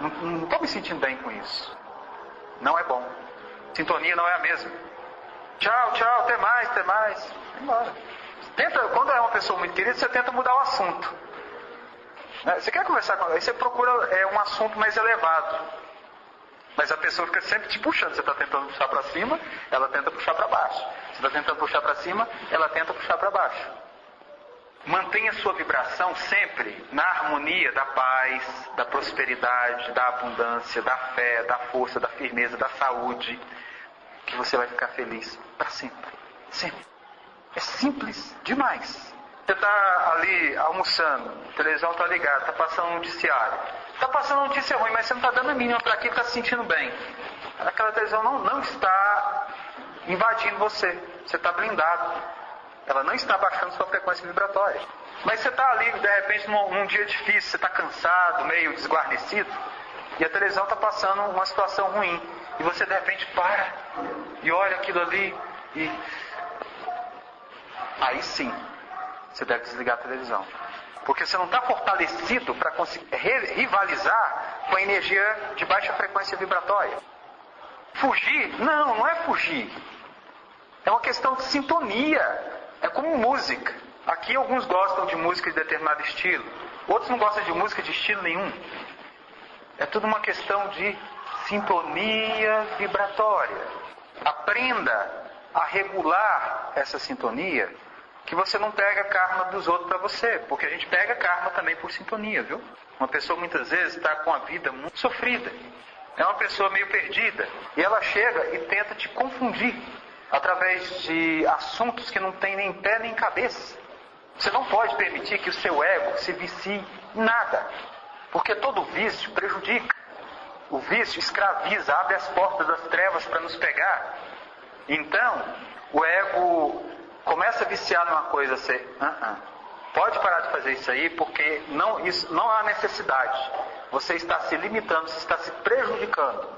não estou me sentindo bem com isso. Não é bom. Sintonia não é a mesma. Tchau, tchau, até mais. Vai embora. Quando é uma pessoa muito querida, você tenta mudar o assunto. Você quer conversar com ela, aí você procura um assunto mais elevado. Mas a pessoa fica sempre te puxando. Você está tentando puxar para cima, ela tenta puxar para baixo. Você está tentando puxar para cima, ela tenta puxar para baixo. Mantenha sua vibração sempre na harmonia da paz, da prosperidade, da abundância, da fé, da força, da firmeza, da saúde. Que você vai ficar feliz para sempre. Sempre. É simples demais. Você está ali almoçando, a televisão está ligada, está passando um noticiário. Está passando notícia ruim, mas você não está dando a mínima para aquilo, está se sentindo bem. Aquela televisão não está invadindo você. Você está blindado. Ela não está baixando sua frequência vibratória. Mas você está ali, de repente, num dia difícil, você está cansado, meio desguarnecido, e a televisão está passando uma situação ruim. E você, de repente, para e olha aquilo ali e... Aí sim, você deve desligar a televisão. Porque você não está fortalecido para conseguir rivalizar com a energia de baixa frequência vibratória. Fugir? Não é fugir. É uma questão de sintonia. É como música. Aqui alguns gostam de música de determinado estilo. Outros não gostam de música de estilo nenhum. É tudo uma questão de sintonia vibratória. Aprenda a regular essa sintonia, que você não pega karma dos outros para você, porque a gente pega karma também por sintonia, viu? Uma pessoa muitas vezes está com a vida muito sofrida, é uma pessoa meio perdida, e ela chega e tenta te confundir através de assuntos que não tem nem pé nem cabeça. Você não pode permitir que o seu ego se vicie em nada, porque todo vício prejudica. O vício escraviza, abre as portas das trevas para nos pegar. Então, o ego começa a viciar numa coisa assim, pode parar de fazer isso aí, porque não há necessidade. Você está se limitando, você está se prejudicando.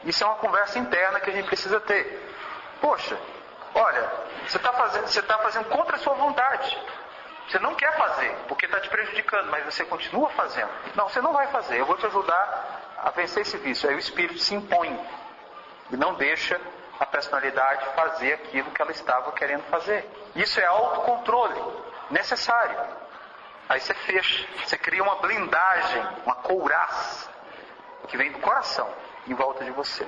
Isso é uma conversa interna que a gente precisa ter. Poxa, olha, você está fazendo contra a sua vontade. Você não quer fazer, porque está te prejudicando, mas você continua fazendo. Não, você não vai fazer, eu vou te ajudar a vencer esse vício. Aí o espírito se impõe e não deixa a personalidade fazer aquilo que ela estava querendo fazer. Isso é autocontrole necessário. Aí você fecha, você cria uma blindagem, uma couraça que vem do coração em volta de você.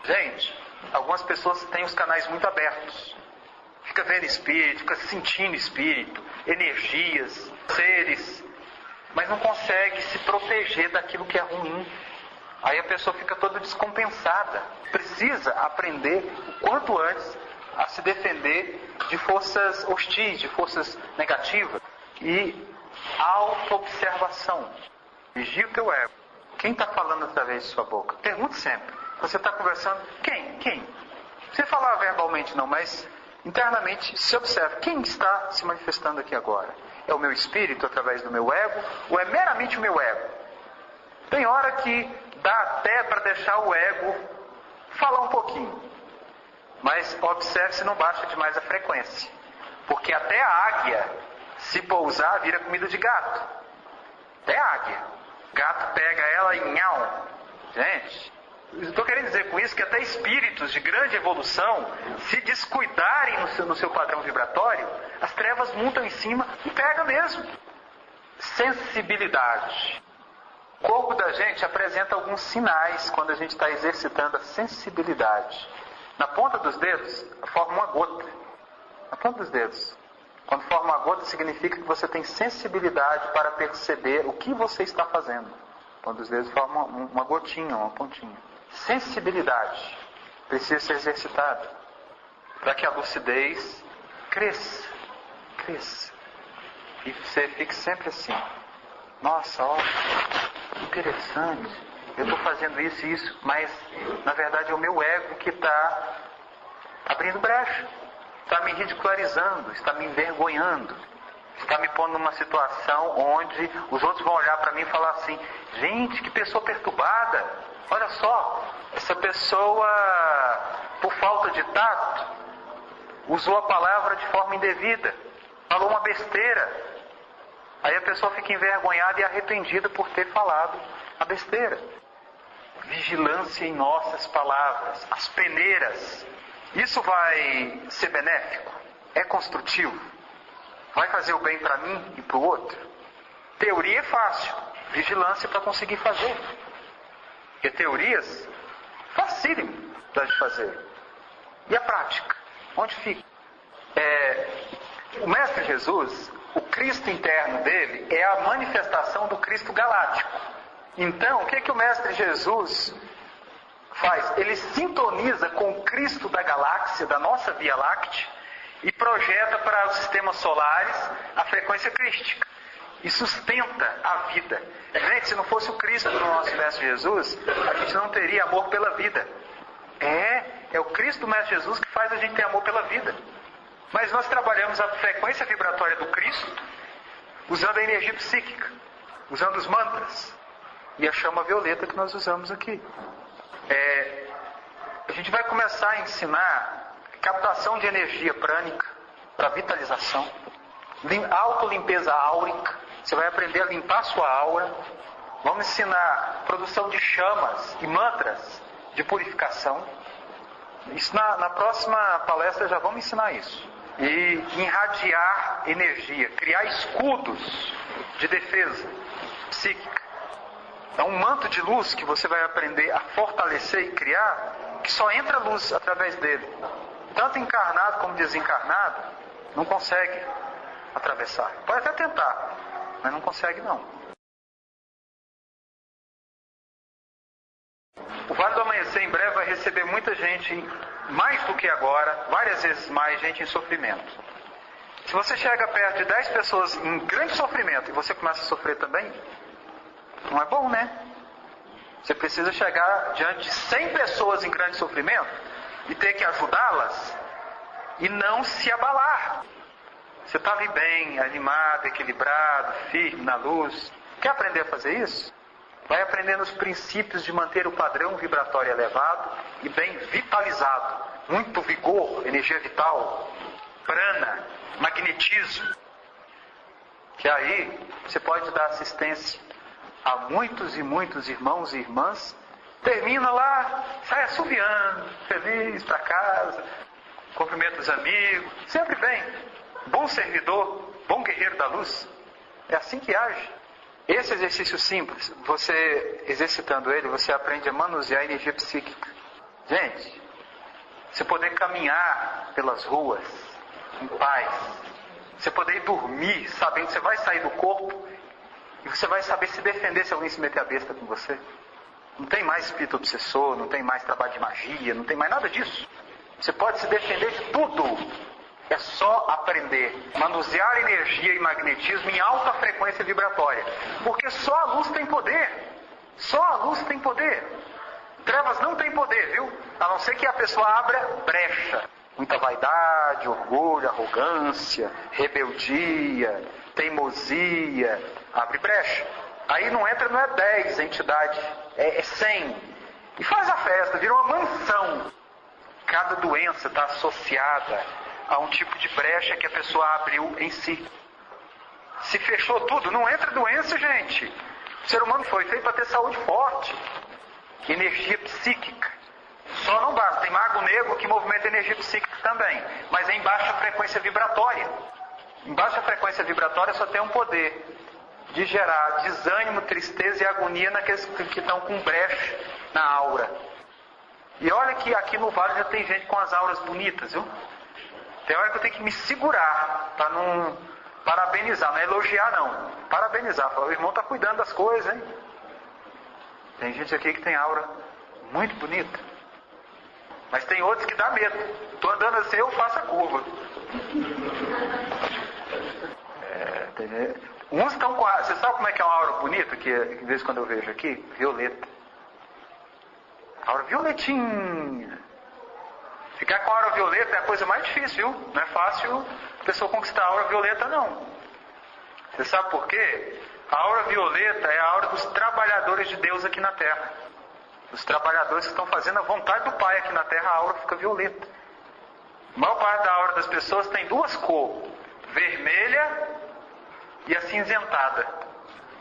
Gente, algumas pessoas têm os canais muito abertos. Fica vendo espírito, fica sentindo espírito, energias, seres, mas não consegue se proteger daquilo que é ruim. Aí a pessoa fica toda descompensada. Precisa aprender o quanto antes a se defender de forças hostis, de forças negativas. E autoobservação. Vigia o teu ego. Quem está falando através de sua boca? Pergunte sempre. Você está conversando, quem? Não precisa falar verbalmente não, mas internamente se observe. Quem está se manifestando aqui agora? É o meu espírito através do meu ego? Ou é meramente o meu ego? Tem hora que dá até para deixar o ego falar um pouquinho. Mas observe se não baixa demais a frequência. Porque até a águia, se pousar, vira comida de gato. Até a águia. Gato pega ela e nhau. Gente, eu estou querendo dizer com isso que até espíritos de grande evolução, se descuidarem no seu padrão vibratório, as trevas montam em cima e pega mesmo. Sensibilidade. O corpo da gente apresenta alguns sinais quando a gente está exercitando a sensibilidade. Na ponta dos dedos, forma uma gota. Na ponta dos dedos. Quando forma uma gota, significa que você tem sensibilidade para perceber o que você está fazendo. Na ponta dos dedos forma uma gotinha, uma pontinha. Sensibilidade. Precisa ser exercitada. para que a lucidez cresça. E você fique sempre assim. Nossa, ó, interessante. Eu estou fazendo isso e isso, mas na verdade é o meu ego que está abrindo brecha. Está me ridicularizando, está me envergonhando. Está me pondo numa situação onde os outros vão olhar para mim e falar assim: gente, que pessoa perturbada. Olha só, essa pessoa, por falta de tato, usou a palavra de forma indevida. Falou uma besteira. Aí a pessoa fica envergonhada e arrependida por ter falado a besteira. Vigilância em nossas palavras, as peneiras. Isso vai ser benéfico? É construtivo? Vai fazer o bem para mim e para o outro? Teoria é fácil, vigilância para conseguir fazer. Porque teorias, facílimo de fazer. E a prática? Onde fica? O Mestre Jesus, o Cristo interno dele é a manifestação do Cristo galáctico. Então, o que o Mestre Jesus faz? Ele sintoniza com o Cristo da galáxia, da nossa Via Láctea, e projeta para os sistemas solares a frequência crística. E sustenta a vida. Gente, se não fosse o Cristo do nosso Mestre Jesus, a gente não teria amor pela vida. É o Cristo do Mestre Jesus que faz a gente ter amor pela vida. Mas nós trabalhamos a frequência vibratória do Cristo usando a energia psíquica, usando os mantras e a chama violeta que nós usamos aqui. A gente vai começar a ensinar captação de energia prânica para vitalização, autolimpeza áurica. Você vai aprender a limpar a sua aura. Vamos ensinar produção de chamas e mantras de purificação. Isso na próxima palestra já vamos ensinar isso. E irradiar energia, criar escudos de defesa psíquica. É um manto de luz que você vai aprender a fortalecer e criar, que só entra luz através dele. Tanto encarnado como desencarnado não consegue atravessar. Pode até tentar, mas não consegue não. O Vale do Amanhecer em breve vai receber muita gente, mais do que agora, várias vezes mais gente em sofrimento. Se você chega perto de 10 pessoas em grande sofrimento e você começa a sofrer também, não é bom, né? Você precisa chegar diante de 100 pessoas em grande sofrimento e ter que ajudá-las e não se abalar. Você está ali bem, animado, equilibrado, firme na luz. Quer aprender a fazer isso? Vai aprendendo os princípios de manter o padrão vibratório elevado e bem vitalizado. Muito vigor, energia vital, prana, magnetismo. Que aí você pode dar assistência a muitos e muitos irmãos e irmãs. Termina lá, sai assoviando, feliz para casa, cumprimenta os amigos, sempre bem. Bom servidor, bom guerreiro da luz. É assim que age. Esse exercício simples, você exercitando ele, você aprende a manusear a energia psíquica. Gente, você poder caminhar pelas ruas em paz, você poder dormir sabendo que você vai sair do corpo e você vai saber se defender se alguém se meter a besta com você. Não tem mais espírito obsessor, não tem mais trabalho de magia, não tem mais nada disso. Você pode se defender de tudo. É só aprender a manusear energia e magnetismo em alta frequência vibratória. Porque só a luz tem poder. Só a luz tem poder. Trevas não tem poder, viu? A não ser que a pessoa abra brecha. Muita vaidade, orgulho, arrogância, rebeldia, teimosia. Abre brecha. Aí não entra, não é 10 a entidade, é 100. E faz a festa, vira uma mansão. Cada doença está associada a um tipo de brecha que a pessoa abriu em si. Se fechou tudo, não entra doença, gente. O ser humano foi feito para ter saúde forte. Energia psíquica. Só não basta. Tem mago negro que movimenta energia psíquica também. Mas é em baixa frequência vibratória. Em baixa frequência vibratória só tem um poder de gerar desânimo, tristeza e agonia naqueles que estão com brecha na aura. E olha que aqui no Vale já tem gente com as auras bonitas, viu? Tem hora que eu tenho que me segurar para não parabenizar, não é elogiar não. Parabenizar, falar, o irmão está cuidando das coisas, hein? Tem gente aqui que tem aura muito bonita. Mas tem outros que dá medo. Estou andando assim, eu faço a curva. Uns estão com a... Você sabe como é que é uma aura bonita, que de vez em quando eu vejo aqui? Violeta. Aura violetinha. Ficar com a aura violeta é a coisa mais difícil, viu? Não é fácil a pessoa conquistar a aura violeta, não. Você sabe por quê? A aura violeta é a aura dos trabalhadores de Deus aqui na Terra. Os trabalhadores que estão fazendo a vontade do Pai aqui na Terra, a aura fica violeta. A maior parte da aura das pessoas tem duas cores. Vermelha e acinzentada.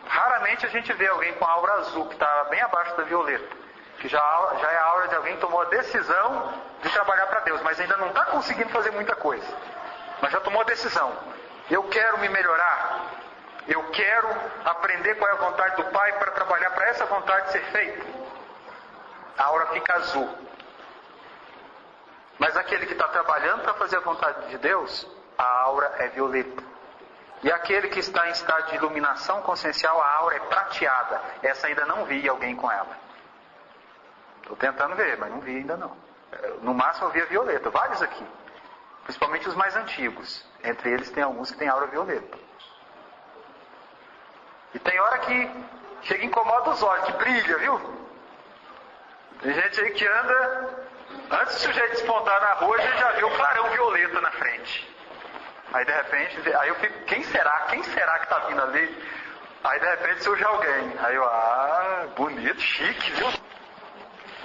Raramente a gente vê alguém com a aura azul, que está bem abaixo da violeta. Que já é a aura de alguém que tomou a decisão de trabalhar para Deus, mas ainda não está conseguindo fazer muita coisa. Mas já tomou a decisão. Eu quero me melhorar. Eu quero aprender qual é a vontade do Pai para trabalhar para essa vontade ser feita. A aura fica azul. Mas aquele que está trabalhando para fazer a vontade de Deus, a aura é violeta. E aquele que está em estado de iluminação consciencial, a aura é prateada. Essa ainda não vi alguém com ela. Estou tentando ver, mas não vi ainda não. No máximo eu vi a violeta, vários aqui. Principalmente os mais antigos. Entre eles tem alguns que têm aura violeta. E tem hora que chega e incomoda os olhos, que brilha, viu? Tem gente aí que anda, antes do sujeito despontar na rua, a gente já viu um clarão violeta na frente. Aí de repente, aí eu fico, quem será que está vindo ali? Aí de repente surge alguém. Aí eu, bonito, chique, viu?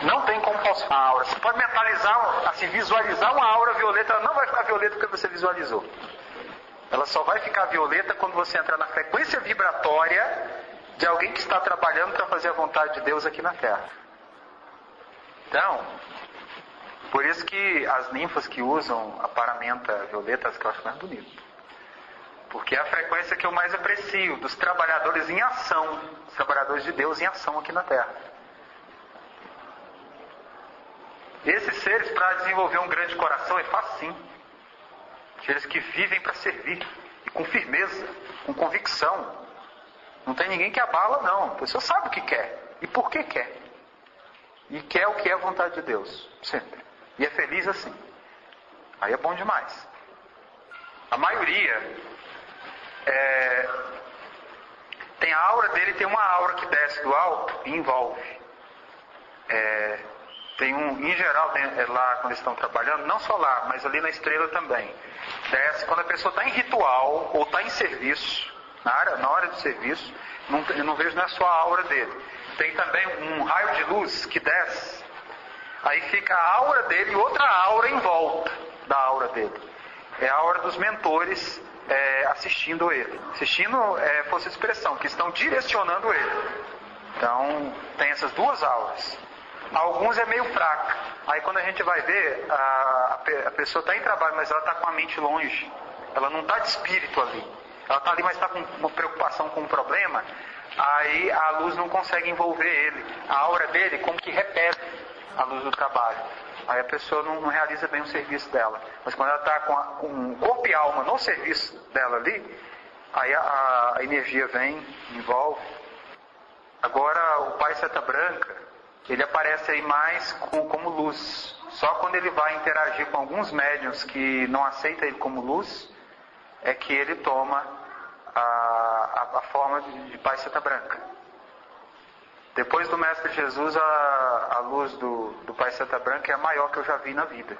Não tem como falsificar a aura. Você pode mentalizar, assim, visualizar uma aura violeta, ela não vai ficar violeta porque você visualizou. Ela só vai ficar violeta quando você entrar na frequência vibratória de alguém que está trabalhando para fazer a vontade de Deus aqui na Terra. Então, por isso que as ninfas que usam a paramenta violeta, as que eu acho mais bonito. Porque é a frequência que eu mais aprecio, dos trabalhadores em ação, os trabalhadores de Deus em ação aqui na Terra. Esses seres, para desenvolver um grande coração, é facinho. Aqueles que vivem para servir, e com firmeza, com convicção. Não tem ninguém que abala, não. A pessoa sabe o que quer, e por que quer. E quer o que é a vontade de Deus, sempre. E é feliz assim. Aí é bom demais. A maioria tem a aura dele, tem uma aura que desce do alto e envolve. Tem em geral, lá quando eles estão trabalhando, não só lá, mas ali na estrela também. Desce quando a pessoa está em ritual ou está em serviço, na hora de serviço, eu não vejo na sua aura dele. Tem também um raio de luz que desce, aí fica a aura dele e outra aura em volta da aura dele. É a aura dos mentores assistindo ele. Assistindo, fosse a expressão, que estão direcionando ele. Então, tem essas duas auras. Alguns é meio fraca. Aí quando a gente vai ver, a pessoa está em trabalho, mas ela está com a mente longe. Ela não está de espírito ali. Ela está ali, mas está com uma preocupação com um problema. Aí a luz não consegue envolver ele. A aura dele como que repele a luz do trabalho. Aí a pessoa não realiza bem o serviço dela. Mas quando ela está com corpo e alma no serviço dela ali, aí a energia vem, envolve. Agora o Pai Seta Branca, ele aparece aí mais como luz. Só quando ele vai interagir com alguns médiuns que não aceitam ele como luz, é que ele toma a forma de Pai Seta Branca. Depois do Mestre Jesus, a luz do Pai Seta Branca é a maior que eu já vi na vida.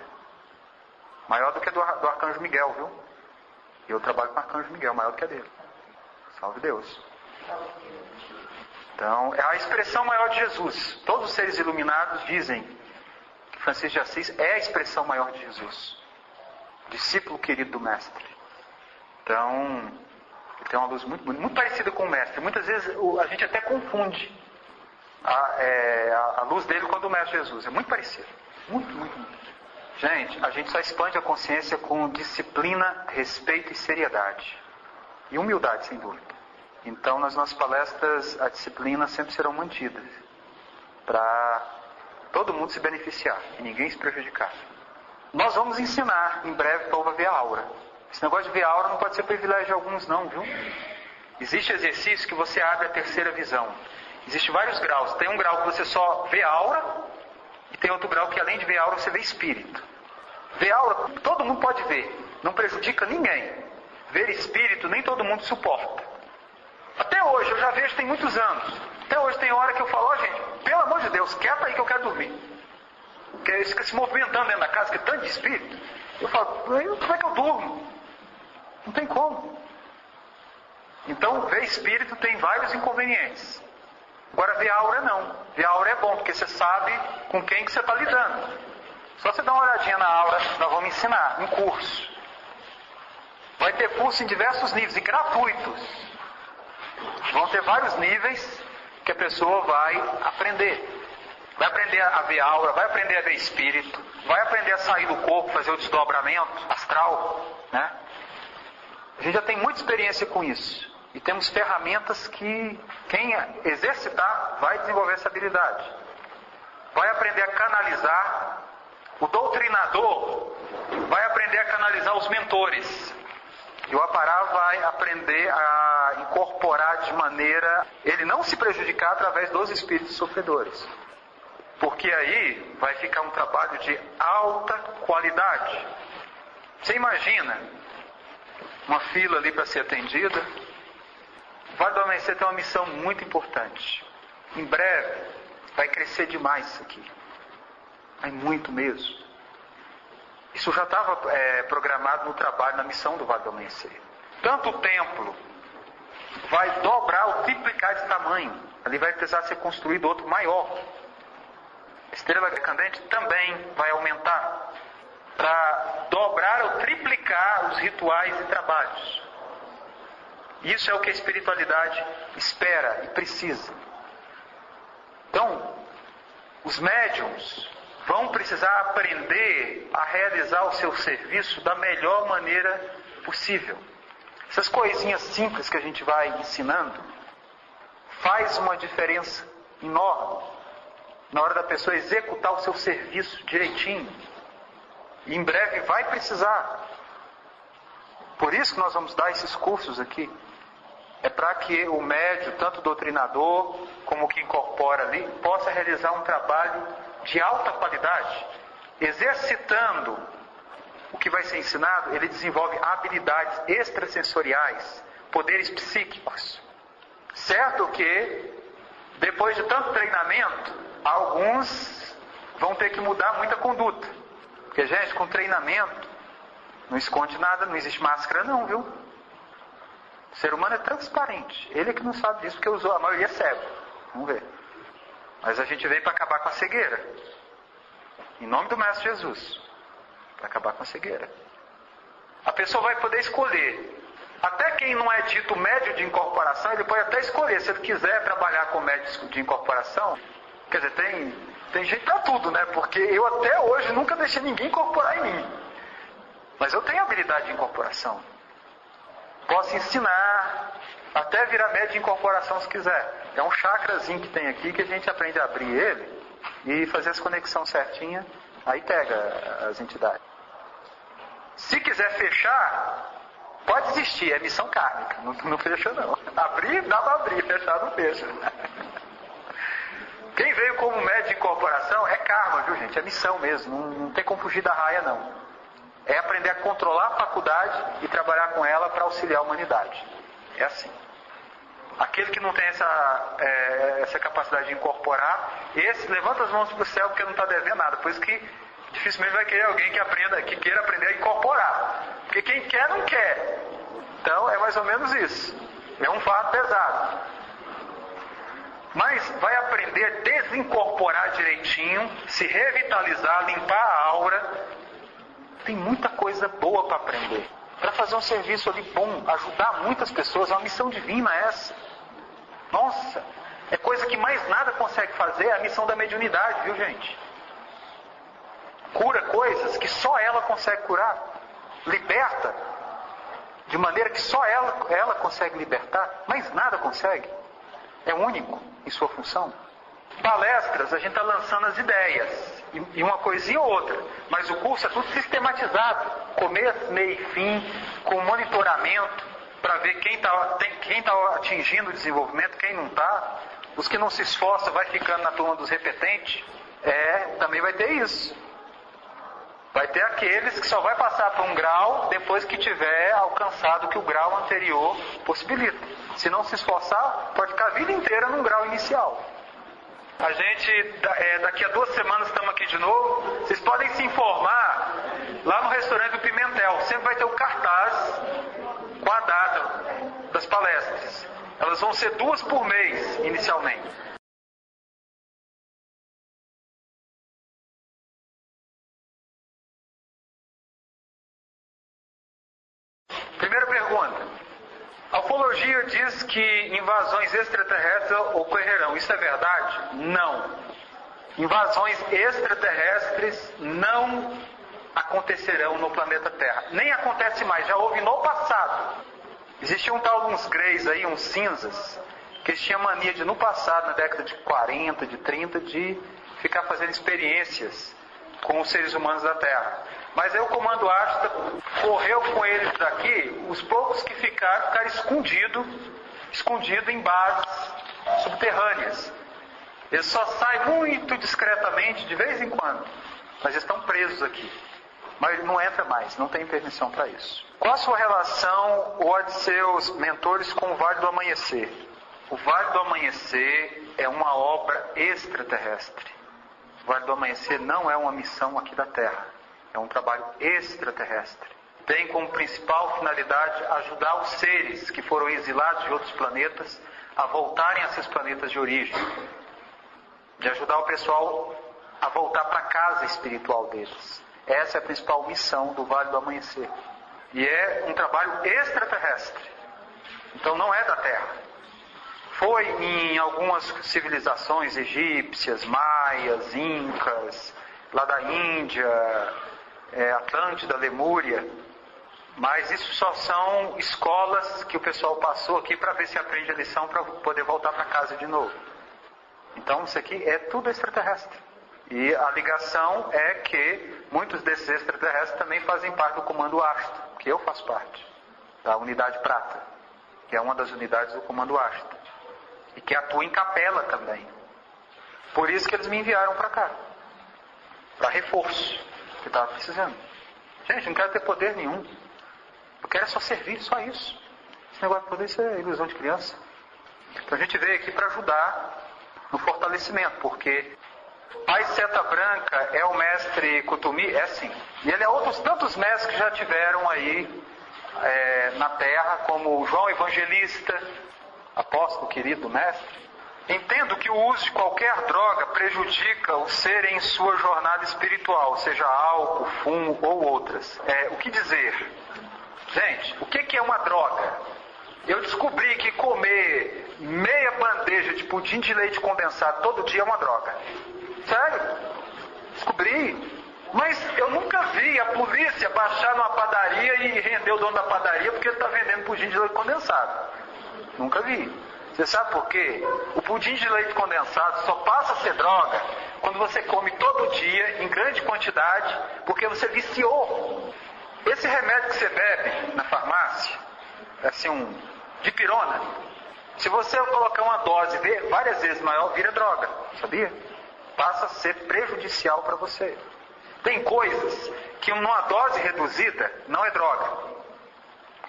Maior do que a do Arcanjo Miguel, viu? E eu trabalho com o Arcanjo Miguel, maior do que a dele. Salve Deus. Então, é a expressão maior de Jesus. Todos os seres iluminados dizem que Francisco de Assis é a expressão maior de Jesus. Discípulo querido do Mestre. Então, ele tem uma luz muito bonita, muito parecida com o Mestre. Muitas vezes a gente até confunde a luz dele com a do Mestre Jesus. É muito parecido. Muito, muito, muito. Gente, a gente só expande a consciência com disciplina, respeito e seriedade. E humildade, sem dúvida. Então, nas nossas palestras, a disciplina sempre serão mantidas. Para todo mundo se beneficiar e ninguém se prejudicar. Nós vamos ensinar em breve para o povo a ver a aura. Esse negócio de ver a aura não pode ser privilégio de alguns não, viu? Existe exercício que você abre a terceira visão. Existem vários graus. Tem um grau que você só vê a aura, e tem outro grau que além de ver aura, você vê espírito. Ver aura, todo mundo pode ver, não prejudica ninguém. Ver espírito, nem todo mundo suporta. Até hoje, eu já vejo tem muitos anos. Até hoje tem hora que eu falo, ó gente, pelo amor de Deus, quieta aí que eu quero dormir. Porque eles ficam se movimentando dentro da casa, que é tanto de espírito. Eu falo, como é que eu durmo? Não tem como. Então, ver espírito tem vários inconvenientes. Agora, ver aura não. Ver aura é bom, porque você sabe com quem que você está lidando. Só você dar uma olhadinha na aura, nós vamos ensinar, um curso. Vai ter curso em diversos níveis, e gratuitos. Vão ter vários níveis que a pessoa vai aprender. Vai aprender a ver aura, vai aprender a ver espírito, vai aprender a sair do corpo, fazer o desdobramento astral, né? A gente já tem muita experiência com isso. E temos ferramentas que quem exercitar vai desenvolver essa habilidade. Vai aprender a canalizar. O doutrinador vai aprender a canalizar os mentores. E o Apará vai aprender a incorporar de maneira ele não se prejudicar através dos espíritos sofredores. Porque aí vai ficar um trabalho de alta qualidade. Você imagina uma fila ali para ser atendida? O Vale do Amanhecer tem uma missão muito importante. Em breve vai crescer demais isso aqui. Vai muito mesmo. Isso já estava programado no trabalho, na missão do Vale do Amanhecer. Tanto o templo vai dobrar ou triplicar de tamanho. Ali vai precisar ser construído outro maior. A estrela candente também vai aumentar para dobrar ou triplicar os rituais e trabalhos. Isso é o que a espiritualidade espera e precisa. Então, os médiuns vão precisar aprender a realizar o seu serviço da melhor maneira possível. Essas coisinhas simples que a gente vai ensinando faz uma diferença enorme na hora da pessoa executar o seu serviço direitinho. E em breve vai precisar. Por isso que nós vamos dar esses cursos aqui. É para que o médium, tanto o doutrinador como o que incorpora ali, possa realizar um trabalho de alta qualidade. Exercitando o que vai ser ensinado, ele desenvolve habilidades extrasensoriais, poderes psíquicos. Certo que, depois de tanto treinamento, alguns vão ter que mudar muita conduta. Porque, gente, com treinamento, não esconde nada, não existe máscara não, viu? O ser humano é transparente. Ele é que não sabe disso, porque a maioria é cego. Vamos ver. Mas a gente veio para acabar com a cegueira. Em nome do Mestre Jesus. Para acabar com a cegueira. A pessoa vai poder escolher. Até quem não é dito médio de incorporação, ele pode até escolher. Se ele quiser trabalhar com médio de incorporação, quer dizer, tem gente para tudo, né? Porque eu até hoje nunca deixei ninguém incorporar em mim. Mas eu tenho habilidade de incorporação. Posso ensinar, até virar médio de incorporação se quiser. É um chakrazinho que tem aqui que a gente aprende a abrir ele e fazer as conexões certinhas, aí pega as entidades. Se quiser fechar, pode desistir, é missão kármica, não fecha não. Abrir, dá para abrir, fechar não fecha. Quem veio como médio de incorporação é karma, viu gente? É missão mesmo, não tem como fugir da raia não. É aprender a controlar a faculdade e trabalhar com ela para auxiliar a humanidade. É assim. Aquele que não tem essa capacidade de incorporar, esse levanta as mãos para o céu porque não está devendo nada. Por isso que dificilmente vai querer alguém que queira aprender a incorporar. Porque quem quer, não quer. Então é mais ou menos isso. É um fardo pesado. Mas vai aprender a desincorporar direitinho, se revitalizar, limpar a aura. Tem muita coisa boa para aprender. Para fazer um serviço ali bom, ajudar muitas pessoas, é uma missão divina essa. Nossa, é coisa que mais nada consegue fazer, é a missão da mediunidade, viu gente? Cura coisas que só ela consegue curar. Liberta de maneira que só ela consegue libertar, mas nada consegue. É único em sua função. Palestras, a gente está lançando as ideias, e uma coisinha ou outra, mas o curso é tudo sistematizado, começo, meio e fim, com monitoramento, para ver quem está atingindo o desenvolvimento, quem não está. Os que não se esforçam vai ficando na turma dos repetentes, também vai ter isso. Vai ter aqueles que só vai passar por um grau depois que tiver alcançado o que o grau anterior possibilita. Se não se esforçar, pode ficar a vida inteira num grau inicial. A gente, daqui a 2 semanas estamos aqui de novo. Vocês podem se informar lá no restaurante do Pimentel. Sempre vai ter o cartaz com a data das palestras. Elas vão ser 2 por mês, inicialmente. Primeira pergunta. A ufologia diz que invasões extraterrestres ocorrerão. Isso é verdade? Não. Invasões extraterrestres não acontecerão no planeta Terra. Nem acontece mais, já houve no passado. Existia um tal de uns greys aí, uns cinzas, que eles tinham mania de, no passado, na década de 40, de 30, de ficar fazendo experiências com os seres humanos da Terra. Mas aí o comando Ashta correu com eles daqui, os poucos que ficaram escondido em bases subterrâneas. Eles só saem muito discretamente, de vez em quando, mas estão presos aqui. Mas não entra mais, não tem permissão para isso. Qual a sua relação ou a de seus mentores com o Vale do Amanhecer? O Vale do Amanhecer é uma obra extraterrestre. O Vale do Amanhecer não é uma missão aqui da Terra. É um trabalho extraterrestre. Tem como principal finalidade ajudar os seres que foram exilados de outros planetas a voltarem a seus planetas de origem. De ajudar o pessoal a voltar para a casa espiritual deles. Essa é a principal missão do Vale do Amanhecer. E é um trabalho extraterrestre. Então não é da Terra. Foi em algumas civilizações egípcias, maias, incas, lá da Índia, Atlântida, Lemúria, mas isso só são escolas que o pessoal passou aqui para ver se aprende a lição para poder voltar para casa de novo. Então isso aqui é tudo extraterrestre. E a ligação é que muitos desses extraterrestres também fazem parte do comando Ashta, que eu faço parte, da unidade Prata, que é uma das unidades do comando Ashta, e que atua em capela também. Por isso que eles me enviaram para cá, para reforço, que estava precisando. Gente, não quero ter poder nenhum. Eu quero só servir, só isso. Esse negócio de poder, isso é ilusão de criança. Então a gente veio aqui para ajudar no fortalecimento, porque Pai Seta Branca é o mestre Kutumi, é sim. E ele é outros tantos mestres que já tiveram aí na Terra, como João Evangelista, apóstolo querido mestre. Entendo que o uso de qualquer droga prejudica o ser em sua jornada espiritual, seja álcool, fumo ou outras. O que dizer? Gente, o que é uma droga? Eu descobri que comer meia bandeja de pudim de leite condensado todo dia é uma droga. Sério? Descobri. Mas eu nunca vi a polícia baixar numa padaria e render o dono da padaria porque ele está vendendo pudim de leite condensado. Nunca vi. Você sabe por quê? O pudim de leite condensado só passa a ser droga quando você come todo dia, em grande quantidade, porque você viciou. Esse remédio que você bebe na farmácia, assim, dipirona, se você colocar uma dose várias vezes maior, vira droga, sabia? Passa a ser prejudicial para você. Tem coisas que numa dose reduzida não é droga,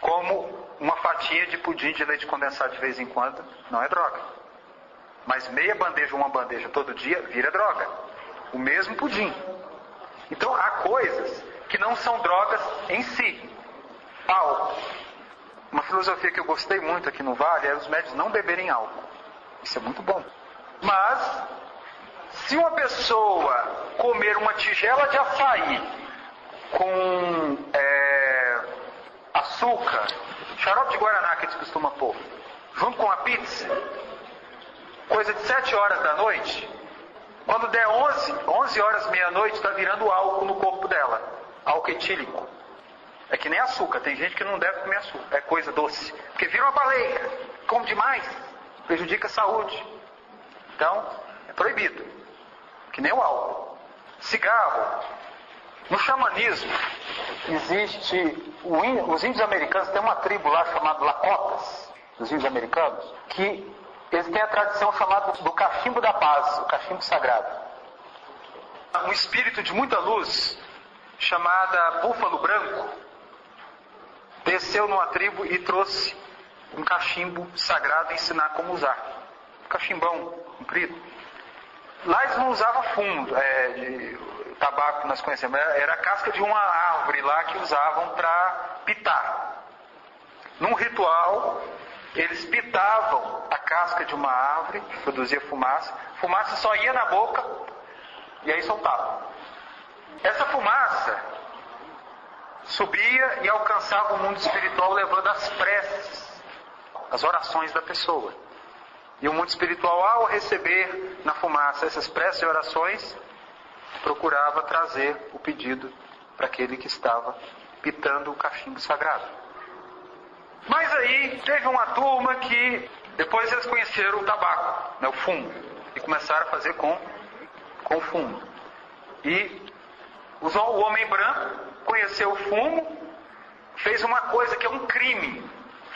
como uma fatia de pudim de leite condensado de vez em quando não é droga. Mas meia bandeja ou uma bandeja todo dia vira droga. O mesmo pudim. Então há coisas que não são drogas em si. Álcool. Uma filosofia que eu gostei muito aqui no Vale é os médicos não beberem álcool. Isso é muito bom. Mas se uma pessoa comer uma tigela de açaí com açúcar, xarope de guaraná que eles costumam pôr, junto com a pizza, coisa de 7 horas da noite, quando der 11 horas, meia-noite, está virando álcool no corpo dela, álcool etílico. É que nem açúcar, tem gente que não deve comer açúcar, é coisa doce, porque vira uma baleia, come demais, prejudica a saúde. Então, é proibido, que nem o álcool. Cigarro. No xamanismo, existe... Os índios americanos, tem uma tribo lá chamada Lakotas, os índios americanos, que eles têm a tradição chamada do cachimbo da paz, o cachimbo sagrado. um espírito de muita luz, chamada Búfalo Branco, desceu numa tribo e trouxe um cachimbo sagrado e ensinar como usar. Um cachimbão comprido. Lá eles não usavam fumo, de tabaco que nós conhecemos, era a casca de uma árvore lá que usavam para pitar. Num ritual, eles pitavam a casca de uma árvore, produzia fumaça. Fumaça só ia na boca e aí soltava. Essa fumaça subia e alcançava o mundo espiritual, levando as preces, as orações da pessoa. E o mundo espiritual, ao receber na fumaça essas preces e orações, procurava trazer o pedido para aquele que estava pitando o cachimbo sagrado. Mas aí teve uma turma que depois eles conheceram o tabaco, né, o fumo, e começaram a fazer com o fumo. E o homem branco conheceu o fumo, fez uma coisa que é um crime.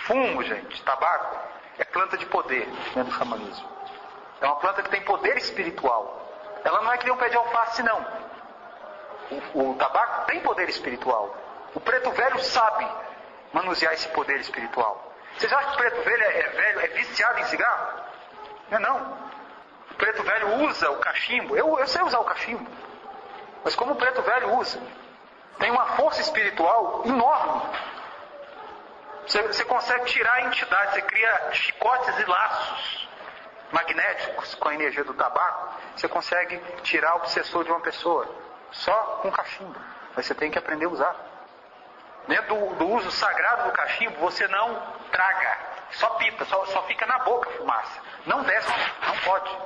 Fumo, gente, tabaco, é planta de poder, né, do xamanismo. É uma planta que tem poder espiritual. Ela não é que nem um pé de alface, não. O tabaco tem poder espiritual. O preto velho sabe manusear esse poder espiritual. Vocês acham que o preto velho é viciado em cigarro? Não é não. O preto velho usa o cachimbo. Eu sei usar o cachimbo. Mas como o preto velho usa, tem uma força espiritual enorme. Você consegue tirar a entidade, você cria chicotes e laços magnéticos com a energia do tabaco. Você consegue tirar o obsessor de uma pessoa só com cachimbo. Mas você tem que aprender a usar. Dentro do uso sagrado do cachimbo, você não traga, só pita, só fica na boca a fumaça. Não desce, não pode.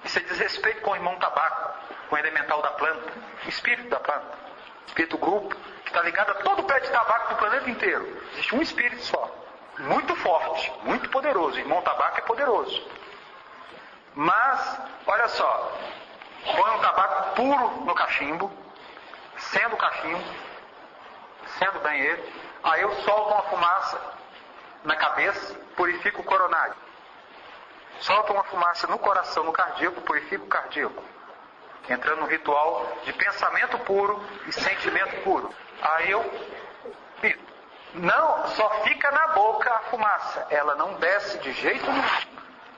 Isso é desrespeito com o irmão tabaco, com o elemental da planta, o espírito da planta, o espírito grupo, que está ligado a todo o pé de tabaco do planeta inteiro. Existe um espírito só, muito forte, muito poderoso. O irmão tabaco é poderoso. Mas, olha só, põe um tabaco puro no cachimbo, sendo o cachimbo, sendo bem ele, aí eu solto uma fumaça na cabeça, purifico o coronário. Solto uma fumaça no coração, no cardíaco, purifico o cardíaco. Entrando no ritual de pensamento puro e sentimento puro. Aí eu pito. Não, só fica na boca a fumaça. Ela não desce de jeito nenhum.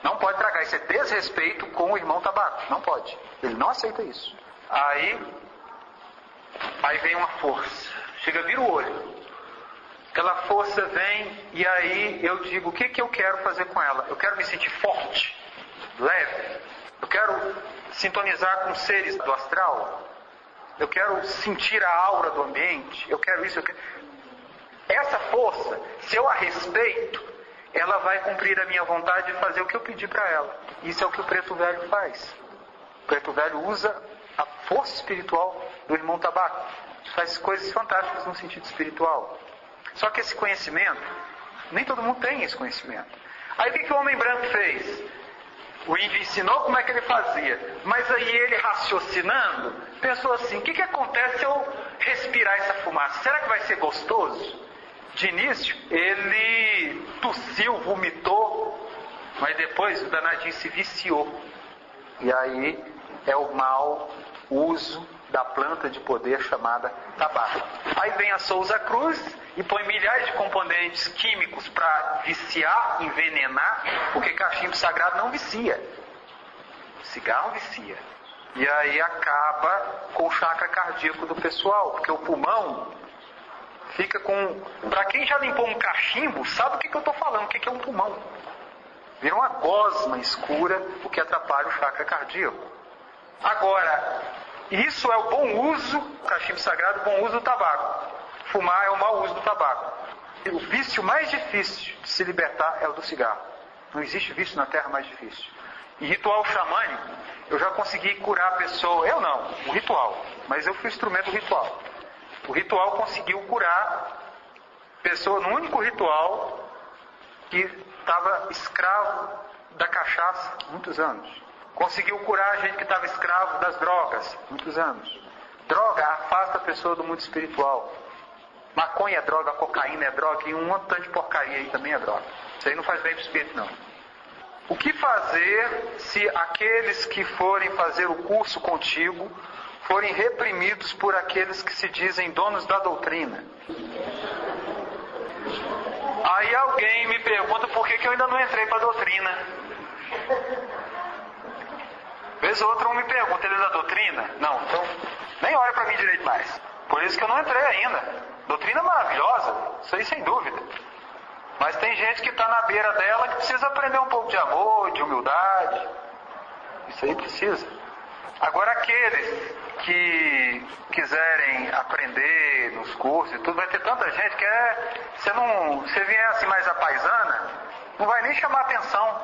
Não pode tragar. Isso é desrespeito com o irmão tabaco. Não pode. Ele não aceita isso. Aí vem uma força. Chega, vira o olho. Aquela força vem e aí eu digo, o que eu quero fazer com ela? Eu quero me sentir forte, leve. Eu quero sintonizar com seres do astral. Eu quero sentir a aura do ambiente. Eu quero isso. Essa força, se eu a respeito, ela vai cumprir a minha vontade de fazer o que eu pedi para ela. Isso é o que o preto velho faz. O preto velho usa a força espiritual do irmão tabaco. Faz coisas fantásticas no sentido espiritual. Só que esse conhecimento, nem todo mundo tem esse conhecimento. Aí o que o homem branco fez? O índio ensinou como é que ele fazia. Mas aí ele, raciocinando, pensou assim, o que acontece se eu respirar essa fumaça? Será que vai ser gostoso? De início, ele tossiu, vomitou, mas depois o danadinho se viciou. E aí é o mau uso da planta de poder chamada tabaco. Aí vem a Souza Cruz e põe milhares de componentes químicos para viciar, envenenar, porque cachimbo sagrado não vicia. Cigarro vicia. E aí acaba com o chakra cardíaco do pessoal, porque o pulmão fica com... Para quem já limpou um cachimbo, sabe o que eu estou falando, o que é um pulmão. Vira uma gosma escura, o que atrapalha o chakra cardíaco. Agora, isso é o bom uso, o cachimbo sagrado, o bom uso do tabaco. Fumar é o mau uso do tabaco. O vício mais difícil de se libertar é o do cigarro. Não existe vício na Terra mais difícil. Em ritual xamânico, eu já consegui curar a pessoa. Eu não, o ritual. Mas eu fui instrumento do ritual. O ritual conseguiu curar a pessoa no único ritual que estava escravo da cachaça muitos anos. Conseguiu curar a gente que estava escravo das drogas muitos anos. Droga afasta a pessoa do mundo espiritual. Maconha é droga, cocaína é droga, e um montão de porcaria aí também é droga. Isso aí não faz bem para o espírito, não. O que fazer se aqueles que forem fazer o curso contigo forem reprimidos por aqueles que se dizem donos da doutrina. Aí alguém me pergunta por que eu ainda não entrei para a doutrina. Vez ou outra um me pergunta, ele é da doutrina? Não, então nem olha para mim direito mais. Por isso que eu não entrei ainda. Doutrina maravilhosa, isso aí sem dúvida. Mas tem gente que está na beira dela que precisa aprender um pouco de amor, de humildade. Isso aí precisa. Agora aqueles que quiserem aprender nos cursos e tudo, vai ter tanta gente que você vier assim mais a paisana, não vai nem chamar atenção,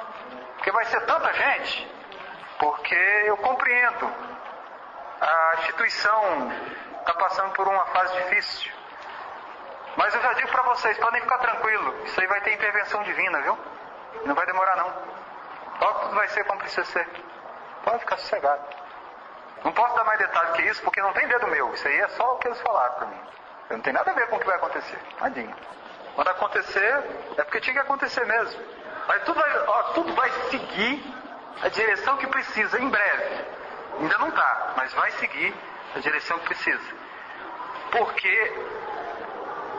porque vai ser tanta gente, porque eu compreendo, a instituição está passando por uma fase difícil, mas eu já digo para vocês, podem ficar tranquilos, isso aí vai ter intervenção divina, viu? Não vai demorar não, logo tudo vai ser como precisa ser, pode ficar sossegado. Não posso dar mais detalhes que isso, porque não tem dedo meu. Isso aí é só o que eles falaram para mim. Não tem nada a ver com o que vai acontecer. Tadinho. Quando acontecer, é porque tinha que acontecer mesmo. Mas tudo vai seguir a direção que precisa, em breve. Ainda não está, mas vai seguir a direção que precisa. Porque,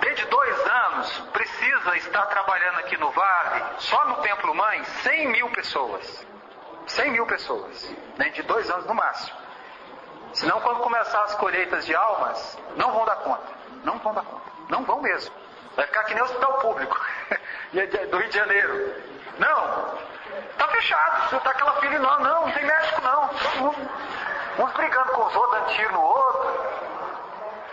desde 2 anos, precisa estar trabalhando aqui no Vale, só no Templo Mãe, 100 mil pessoas. 100 mil pessoas. Dentro de 2 anos no máximo. Senão, quando começar as colheitas de almas, não vão dar conta. Não vão dar conta. Não vão mesmo. Vai ficar que nem o hospital público do Rio de Janeiro. Não. Está fechado. Você está aquela fila enorme. Não tem médico não. Todo mundo. Uns brigando com os outros, dando tiro no outro.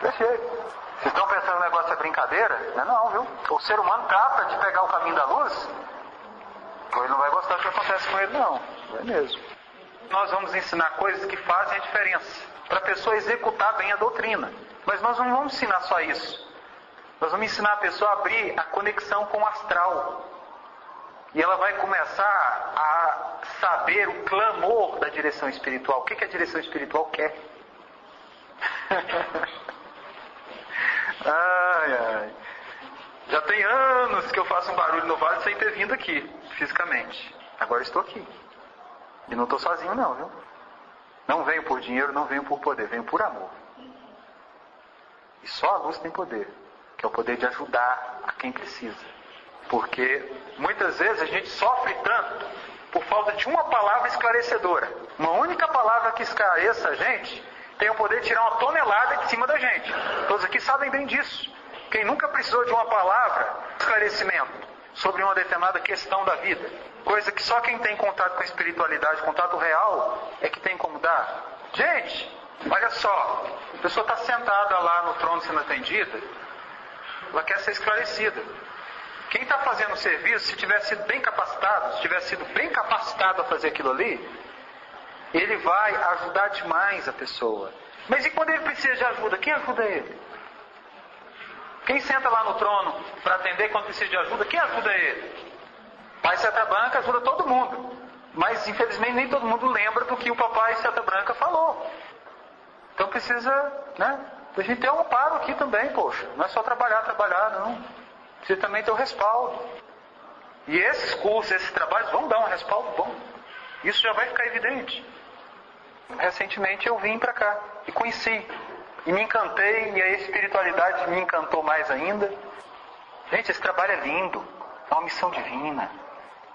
Fechei. Vocês estão pensando que o negócio é brincadeira? Não, viu? O ser humano trata de pegar o caminho da luz. Ele não vai gostar do que acontece com ele, não. Não é mesmo. Nós vamos ensinar coisas que fazem a diferença para a pessoa executar bem a doutrina. Mas nós não vamos ensinar só isso. Nós vamos ensinar a pessoa a abrir a conexão com o astral. E ela vai começar a saber o clamor da direção espiritual. O que a direção espiritual quer? Ai. Já tem anos que eu faço um barulho no Vale sem ter vindo aqui, fisicamente. Agora estou aqui. E não estou sozinho não, viu? Não venho por dinheiro, não venho por poder, venho por amor. E só a luz tem poder, que é o poder de ajudar a quem precisa. Porque muitas vezes a gente sofre tanto por falta de uma palavra esclarecedora. Uma única palavra que esclareça a gente tem o poder de tirar uma tonelada de cima da gente. Todos aqui sabem bem disso. Quem nunca precisou de uma palavra de esclarecimento sobre uma determinada questão da vida, coisa que só quem tem contato com a espiritualidade, contato real, é que tem como dar. Gente, olha só, a pessoa está sentada lá no trono sendo atendida, ela quer ser esclarecida. Quem está fazendo o serviço, se tiver sido bem capacitado a fazer aquilo ali, ele vai ajudar demais a pessoa. Mas e quando ele precisa de ajuda, quem ajuda ele? Quem senta lá no trono para atender quando precisa de ajuda, quem ajuda ele? Pai Seta Branca ajuda todo mundo. Mas infelizmente nem todo mundo lembra do que o papai Seta Branca falou. Então precisa, a gente ter um amparo aqui também, poxa. Não é só trabalhar, não. Precisa também ter o respaldo. E esses cursos, esses trabalhos vão dar um respaldo bom. Isso já vai ficar evidente. Recentemente eu vim para cá e conheci. E me encantei, e a espiritualidade me encantou mais ainda. Gente, esse trabalho é lindo. É uma missão divina.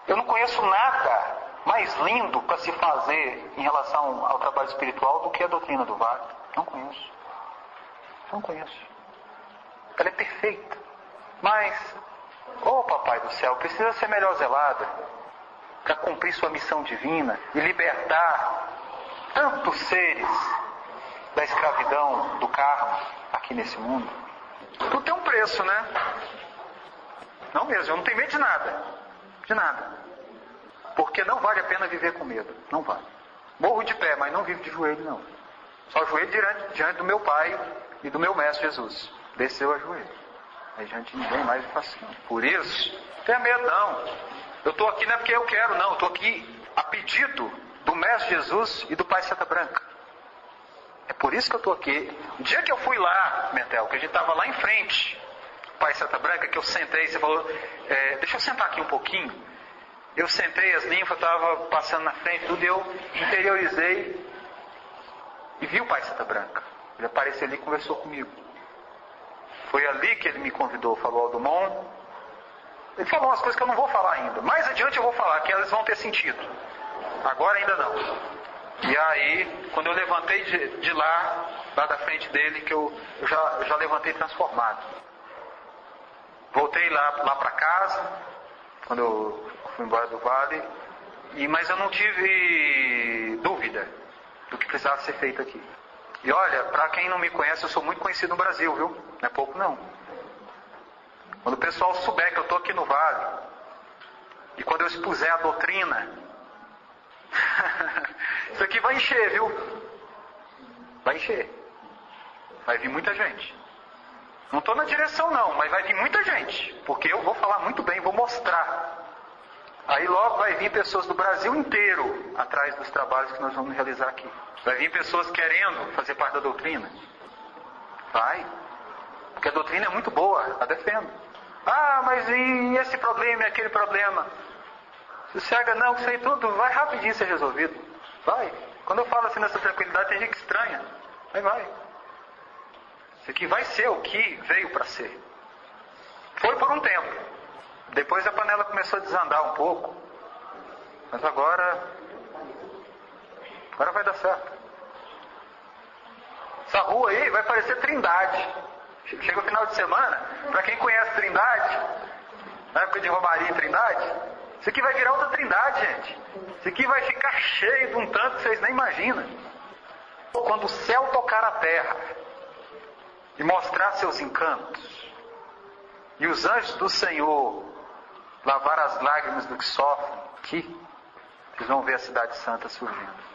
Eu não conheço nada mais lindo para se fazer em relação ao trabalho espiritual do que a doutrina do Vale. Não conheço. Ela é perfeita. Mas, Papai do Céu, precisa ser melhor zelada para cumprir sua missão divina e libertar tantos seres da escravidão, do karma, aqui nesse mundo. Tudo tem um preço, né? Não mesmo, eu não tenho medo de nada. De nada. Porque não vale a pena viver com medo. Não vale. Morro de pé, mas não vivo de joelho, não. Só ajoelho diante do meu Pai e do meu Mestre Jesus. Desceu a joelho. Aí diante de ninguém mais eu faço não. Por isso, não tenha medo não. Eu estou aqui não é porque eu quero, não. Eu estou aqui a pedido do Mestre Jesus e do Pai Seta Branca. É por isso que eu estou aqui. O dia que eu fui lá, Metel, que a gente estava lá em frente, Pai Seta Branca, que eu sentei, você falou, deixa eu sentar aqui um pouquinho. Eu sentei, as ninfas estavam passando na frente, tudo, e eu interiorizei. e vi o Pai Santa Branca. Ele apareceu ali e conversou comigo. Foi ali que ele me convidou, falou ao Dumont. Ele falou umas coisas que eu não vou falar ainda. Mais adiante eu vou falar, que elas vão ter sentido. Agora ainda não. E aí, quando eu levantei de lá da frente dele, que eu já levantei transformado. Voltei lá para casa, quando eu fui embora do vale, mas eu não tive dúvida do que precisava ser feito aqui. E olha, para quem não me conhece, eu sou muito conhecido no Brasil, viu? Não é pouco não. Quando o pessoal souber que eu estou aqui no vale, e quando eu expuser a doutrina, isso aqui vai encher, viu? Vai encher. Vai vir muita gente. Não estou na direção não, mas vai vir muita gente. Porque eu vou falar muito bem, vou mostrar. Aí logo vai vir pessoas do Brasil inteiro atrás dos trabalhos que nós vamos realizar aqui. Vai vir pessoas querendo fazer parte da doutrina. Vai. Porque a doutrina é muito boa, a defendo. Ah, mas e esse problema e aquele problema? Sossega não, que isso aí tudo vai rapidinho ser resolvido. Vai. Quando eu falo assim nessa tranquilidade, tem gente que estranha. Mas vai. Isso aqui vai ser o que veio para ser. Foi por um tempo. Depois a panela começou a desandar um pouco. Mas agora vai dar certo. Essa rua aí vai parecer Trindade. Chega o final de semana, para quem conhece Trindade, na época de Romaria em Trindade, isso aqui vai virar outra Trindade, gente. Isso aqui vai ficar cheio de um tanto que vocês nem imaginam. Quando o céu tocar a terra e mostrar seus encantos, e os anjos do Senhor lavar as lágrimas do que sofrem, aqui, vocês vão ver a cidade santa surgindo.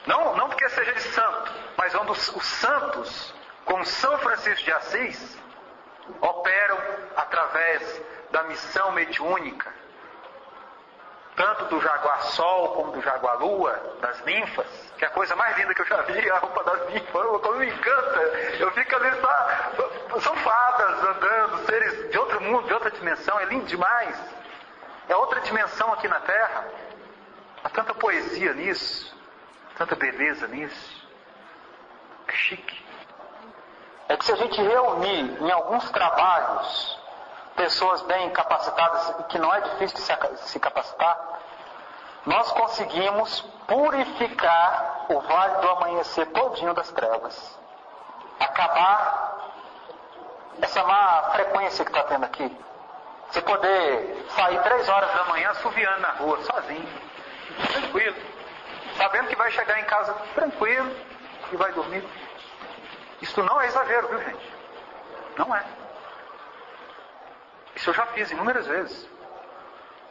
Não porque seja de santo, mas onde os santos, como São Francisco de Assis, operam através da missão mediúnica, tanto do Jaguar Sol como do Jaguar Lua, das ninfas, que é a coisa mais linda que eu já vi, a roupa das ninfas, como me encanta. Eu fico ali são fadas andando, seres de outro mundo, de outra dimensão, é lindo demais. É outra dimensão aqui na Terra. Há tanta poesia nisso, tanta beleza nisso. É chique. É que se a gente reunir em alguns trabalhos pessoas bem capacitadas, que não é difícil se capacitar, nós conseguimos purificar o Vale do Amanhecer todinho das trevas. Acabar essa má frequência que está tendo aqui. Você poder sair 3 horas da manhã assoviando na rua, sozinho, tranquilo, sabendo que vai chegar em casa tranquilo e vai dormir. Isso não é exagero, viu, gente? Não é. Isso eu já fiz inúmeras vezes.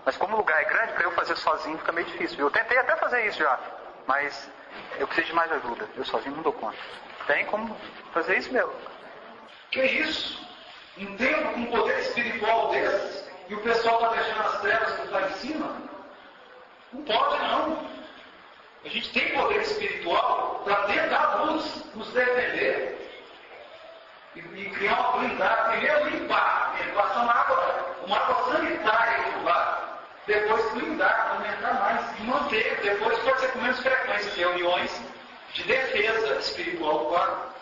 Mas como o lugar é grande, para eu fazer sozinho fica meio difícil. Eu tentei até fazer isso já, mas eu preciso de mais ajuda. Eu sozinho não dou conta. Tem como fazer isso mesmo. Que isso? Um templo com poder espiritual desse, e o pessoal está deixando as trevas que está em cima? Não pode não. A gente tem poder espiritual para dentro da luz nos defender. E criar uma blindagem. Primeiro limpar, passar uma água sanitária no lugar. Depois blindar, aumentar mais e manter. Depois pode ser com menos frequência, reuniões de defesa espiritual do quadro.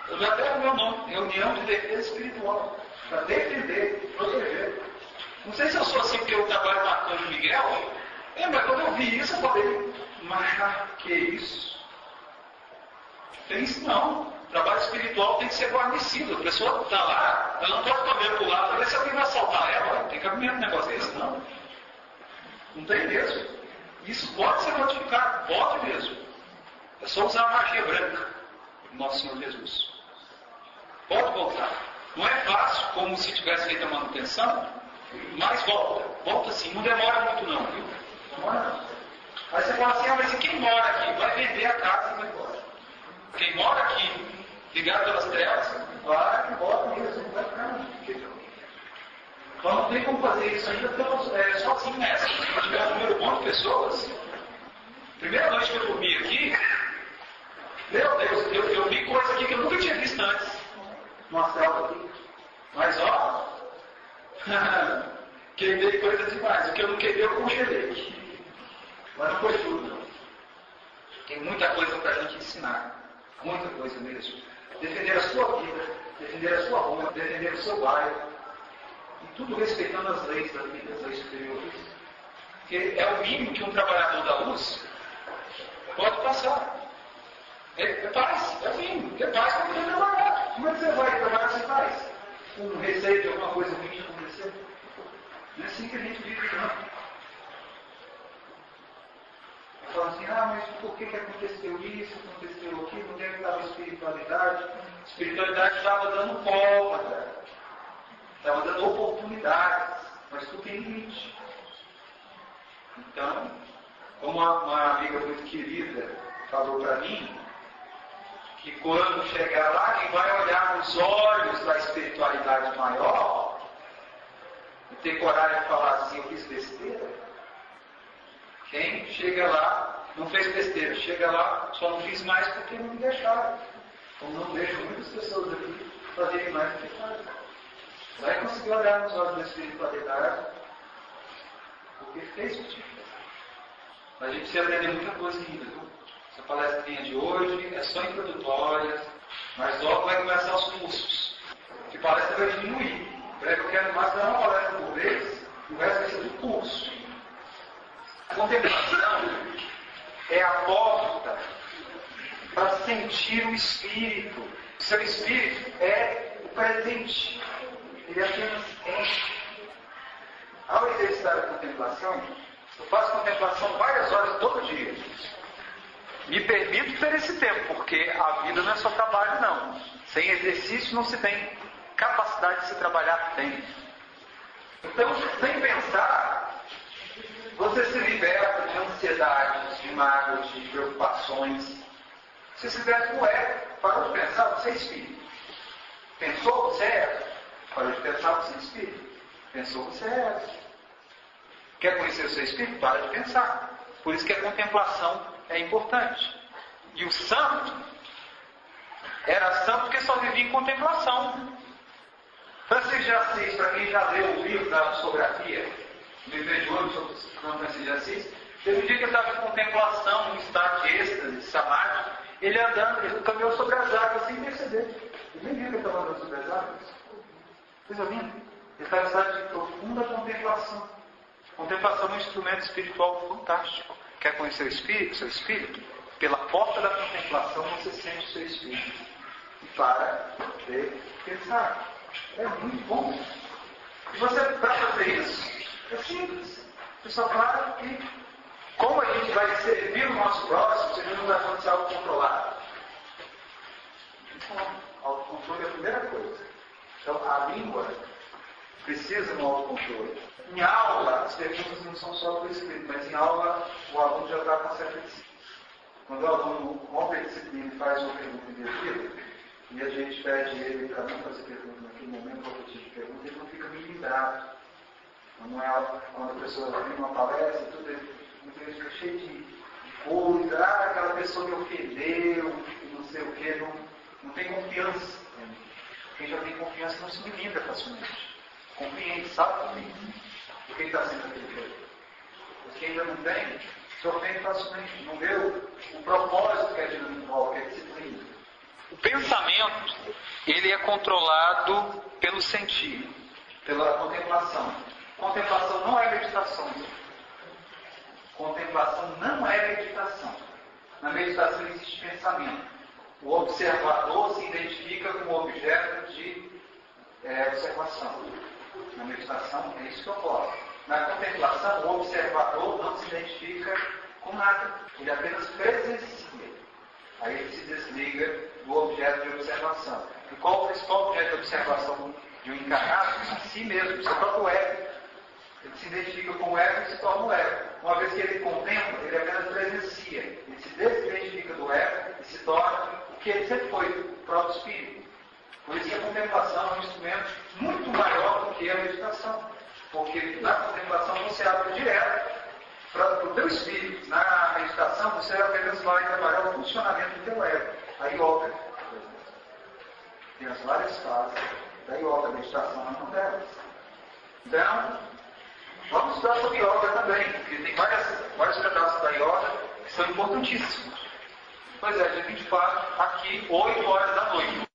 Eu já pego o meu nome, reunião de defesa espiritual. Para defender, proteger. Não sei se eu sou assim porque eu trabalho com Arcanjo Miguel. Mas quando eu vi isso, eu falei, mas que isso? Tem isso não. O trabalho espiritual tem que ser guarnecido. A pessoa está lá, ela não pode comer para o lado para ver se alguém vai assaltar ela. Tem cabimento um negócio desse, não. Não tem mesmo. Isso pode ser modificado, pode mesmo. É só usar a magia branca do Nosso Senhor Jesus. Pode voltar. Não é fácil, como se tivesse feito a manutenção, mas volta. Volta sim, não demora muito não, viu? Demora não. Aí você fala assim, mas e quem mora aqui? Vai vender a casa e vai embora. Quem mora aqui, ligado pelas trevas, vai embora mesmo, não vai ficar não. Então não tem como fazer isso ainda, estamos sozinhos nessa. Se tiver um número bom de pessoas, primeira noite que eu dormi aqui, meu Deus, eu vi coisa aqui que eu nunca tinha visto antes. Uma selva aqui. Mas ó, queimei coisa demais. O que eu não queimei, eu congelei. Mas não foi tudo, não. Tem muita coisa para a gente ensinar. Muita coisa mesmo. Defender a sua vida, defender a sua rua, defender o seu bairro. E tudo respeitando as leis da vida, as leis superiores. Porque é o mínimo que um trabalhador da luz pode passar. É paz, é o mínimo. É paz para poder trabalhar. Como é que você vai trabalhar sem paz? Com receio de alguma coisa ruim acontecer? Não é assim que a gente vive, não. Fala assim, mas por que aconteceu isso, aconteceu aquilo, onde é que estava a espiritualidade? A espiritualidade estava dando folga, estava dando oportunidades, mas tudo tem limite. Então, como uma amiga muito querida falou para mim, que quando chegar lá, quem vai olhar nos olhos da espiritualidade maior e ter coragem de falar assim, eu fiz besteira. Quem chega lá, não fez besteira, chega lá, só não fiz mais porque não me deixaram. Como não deixam muitas pessoas aqui fazerem mais do que fazem. Vai conseguir olhar nos olhos da espiritualidade, porque fez o tipo. A gente precisa aprender muita coisa ainda, viu? Essa palestrinha de hoje é só introdutória, mas logo vai começar os cursos. Que palestra vai diminuir. Eu quero mais dar uma palestra por vez, e o resto vai ser do curso. A contemplação é a porta para sentir o Espírito. O seu Espírito é o presente. Ele apenas é. Ao exercitar a contemplação, eu faço contemplação várias horas todo dia. Me permito ter esse tempo, porque a vida não é só trabalho, não. Sem exercício não se tem capacidade de se trabalhar bem. Então, sem pensar, você se liberta de ansiedades, de mágoas, de preocupações. Se se liberta com parou de pensar, você é espírito. Pensou, você é. Parou de pensar, você é espírito. Pensou, você é. Quer conhecer o seu espírito? Para de pensar. Por isso que a contemplação é importante. E o santo era santo porque só vivia em contemplação. Francisco de Assis, para quem já leu o livro da psicografia, Viver de Ouro sobre São Francisco de Assis, teve um dia que ele estava em contemplação, num estado de êxtase, de samadhi, ele andando, ele caminhou sobre as águas sem perceber. Ele nem viu que ele estava andando sobre as águas. Vocês ouvindo? Ele estava em estado de profunda contemplação. Contemplação é um instrumento espiritual fantástico. Quer conhecer o espírito, seu espírito? Pela porta da contemplação você sente o seu espírito. E para de pensar. É muito bom. E você para fazer isso? É simples. Você só para e como a gente vai servir o nosso próximo se a gente não vai acontecer algo controlado? Então, autocontrole é a primeira coisa. Então, a língua precisa do autocontrole. Em aula, as perguntas não são só por escrito, mas em aula o aluno já está com certa disciplina. Quando o aluno rompe a disciplina e faz uma pergunta indevida, e a gente pede ele para não fazer pergunta naquele momento, qualquer tipo de pergunta, ele não fica miligrado. Quando a pessoa vem numa palestra, tudo muitas vezes fica cheio de coisa, aquela pessoa me ofendeu, não sei o quê, não tem confiança. Quem já tem confiança não se milindra facilmente. Compreende, sabe também por que está sendo aquele. Quem ainda não tem, se ofende facilmente, não vê o propósito que a dinâmica envolve, que é disciplina. O pensamento, ele é controlado pelo sentir, pela contemplação. Contemplação não é meditação. Contemplação não é meditação. Na meditação existe pensamento. O observador se identifica com o objeto de observação. Na meditação é isso que ocorre. Na contemplação, o observador não se identifica com nada. Ele apenas presencia. Aí ele se desliga do objeto de observação. E qual o principal objeto de observação de um encarnado? A si mesmo, seu próprio ego. Ele se identifica com o ego e se torna o ego. Uma vez que ele contempla, ele apenas presencia. Ele se desidentifica do ego e se torna o que ele sempre foi, o próprio espírito. Por isso que a contemplação é um instrumento muito maior do que a meditação. Porque na contemplação você abre direto para o teu espírito. Na meditação você apenas vai trabalhar o funcionamento do teu ego. A yoga, por exemplo. Tem as várias fases da yoga, a meditação é uma delas. Então, vamos estudar sobre yoga também, porque tem vários pedaços da yoga que são importantíssimos. Pois é, dia 24, aqui, 8 horas da noite.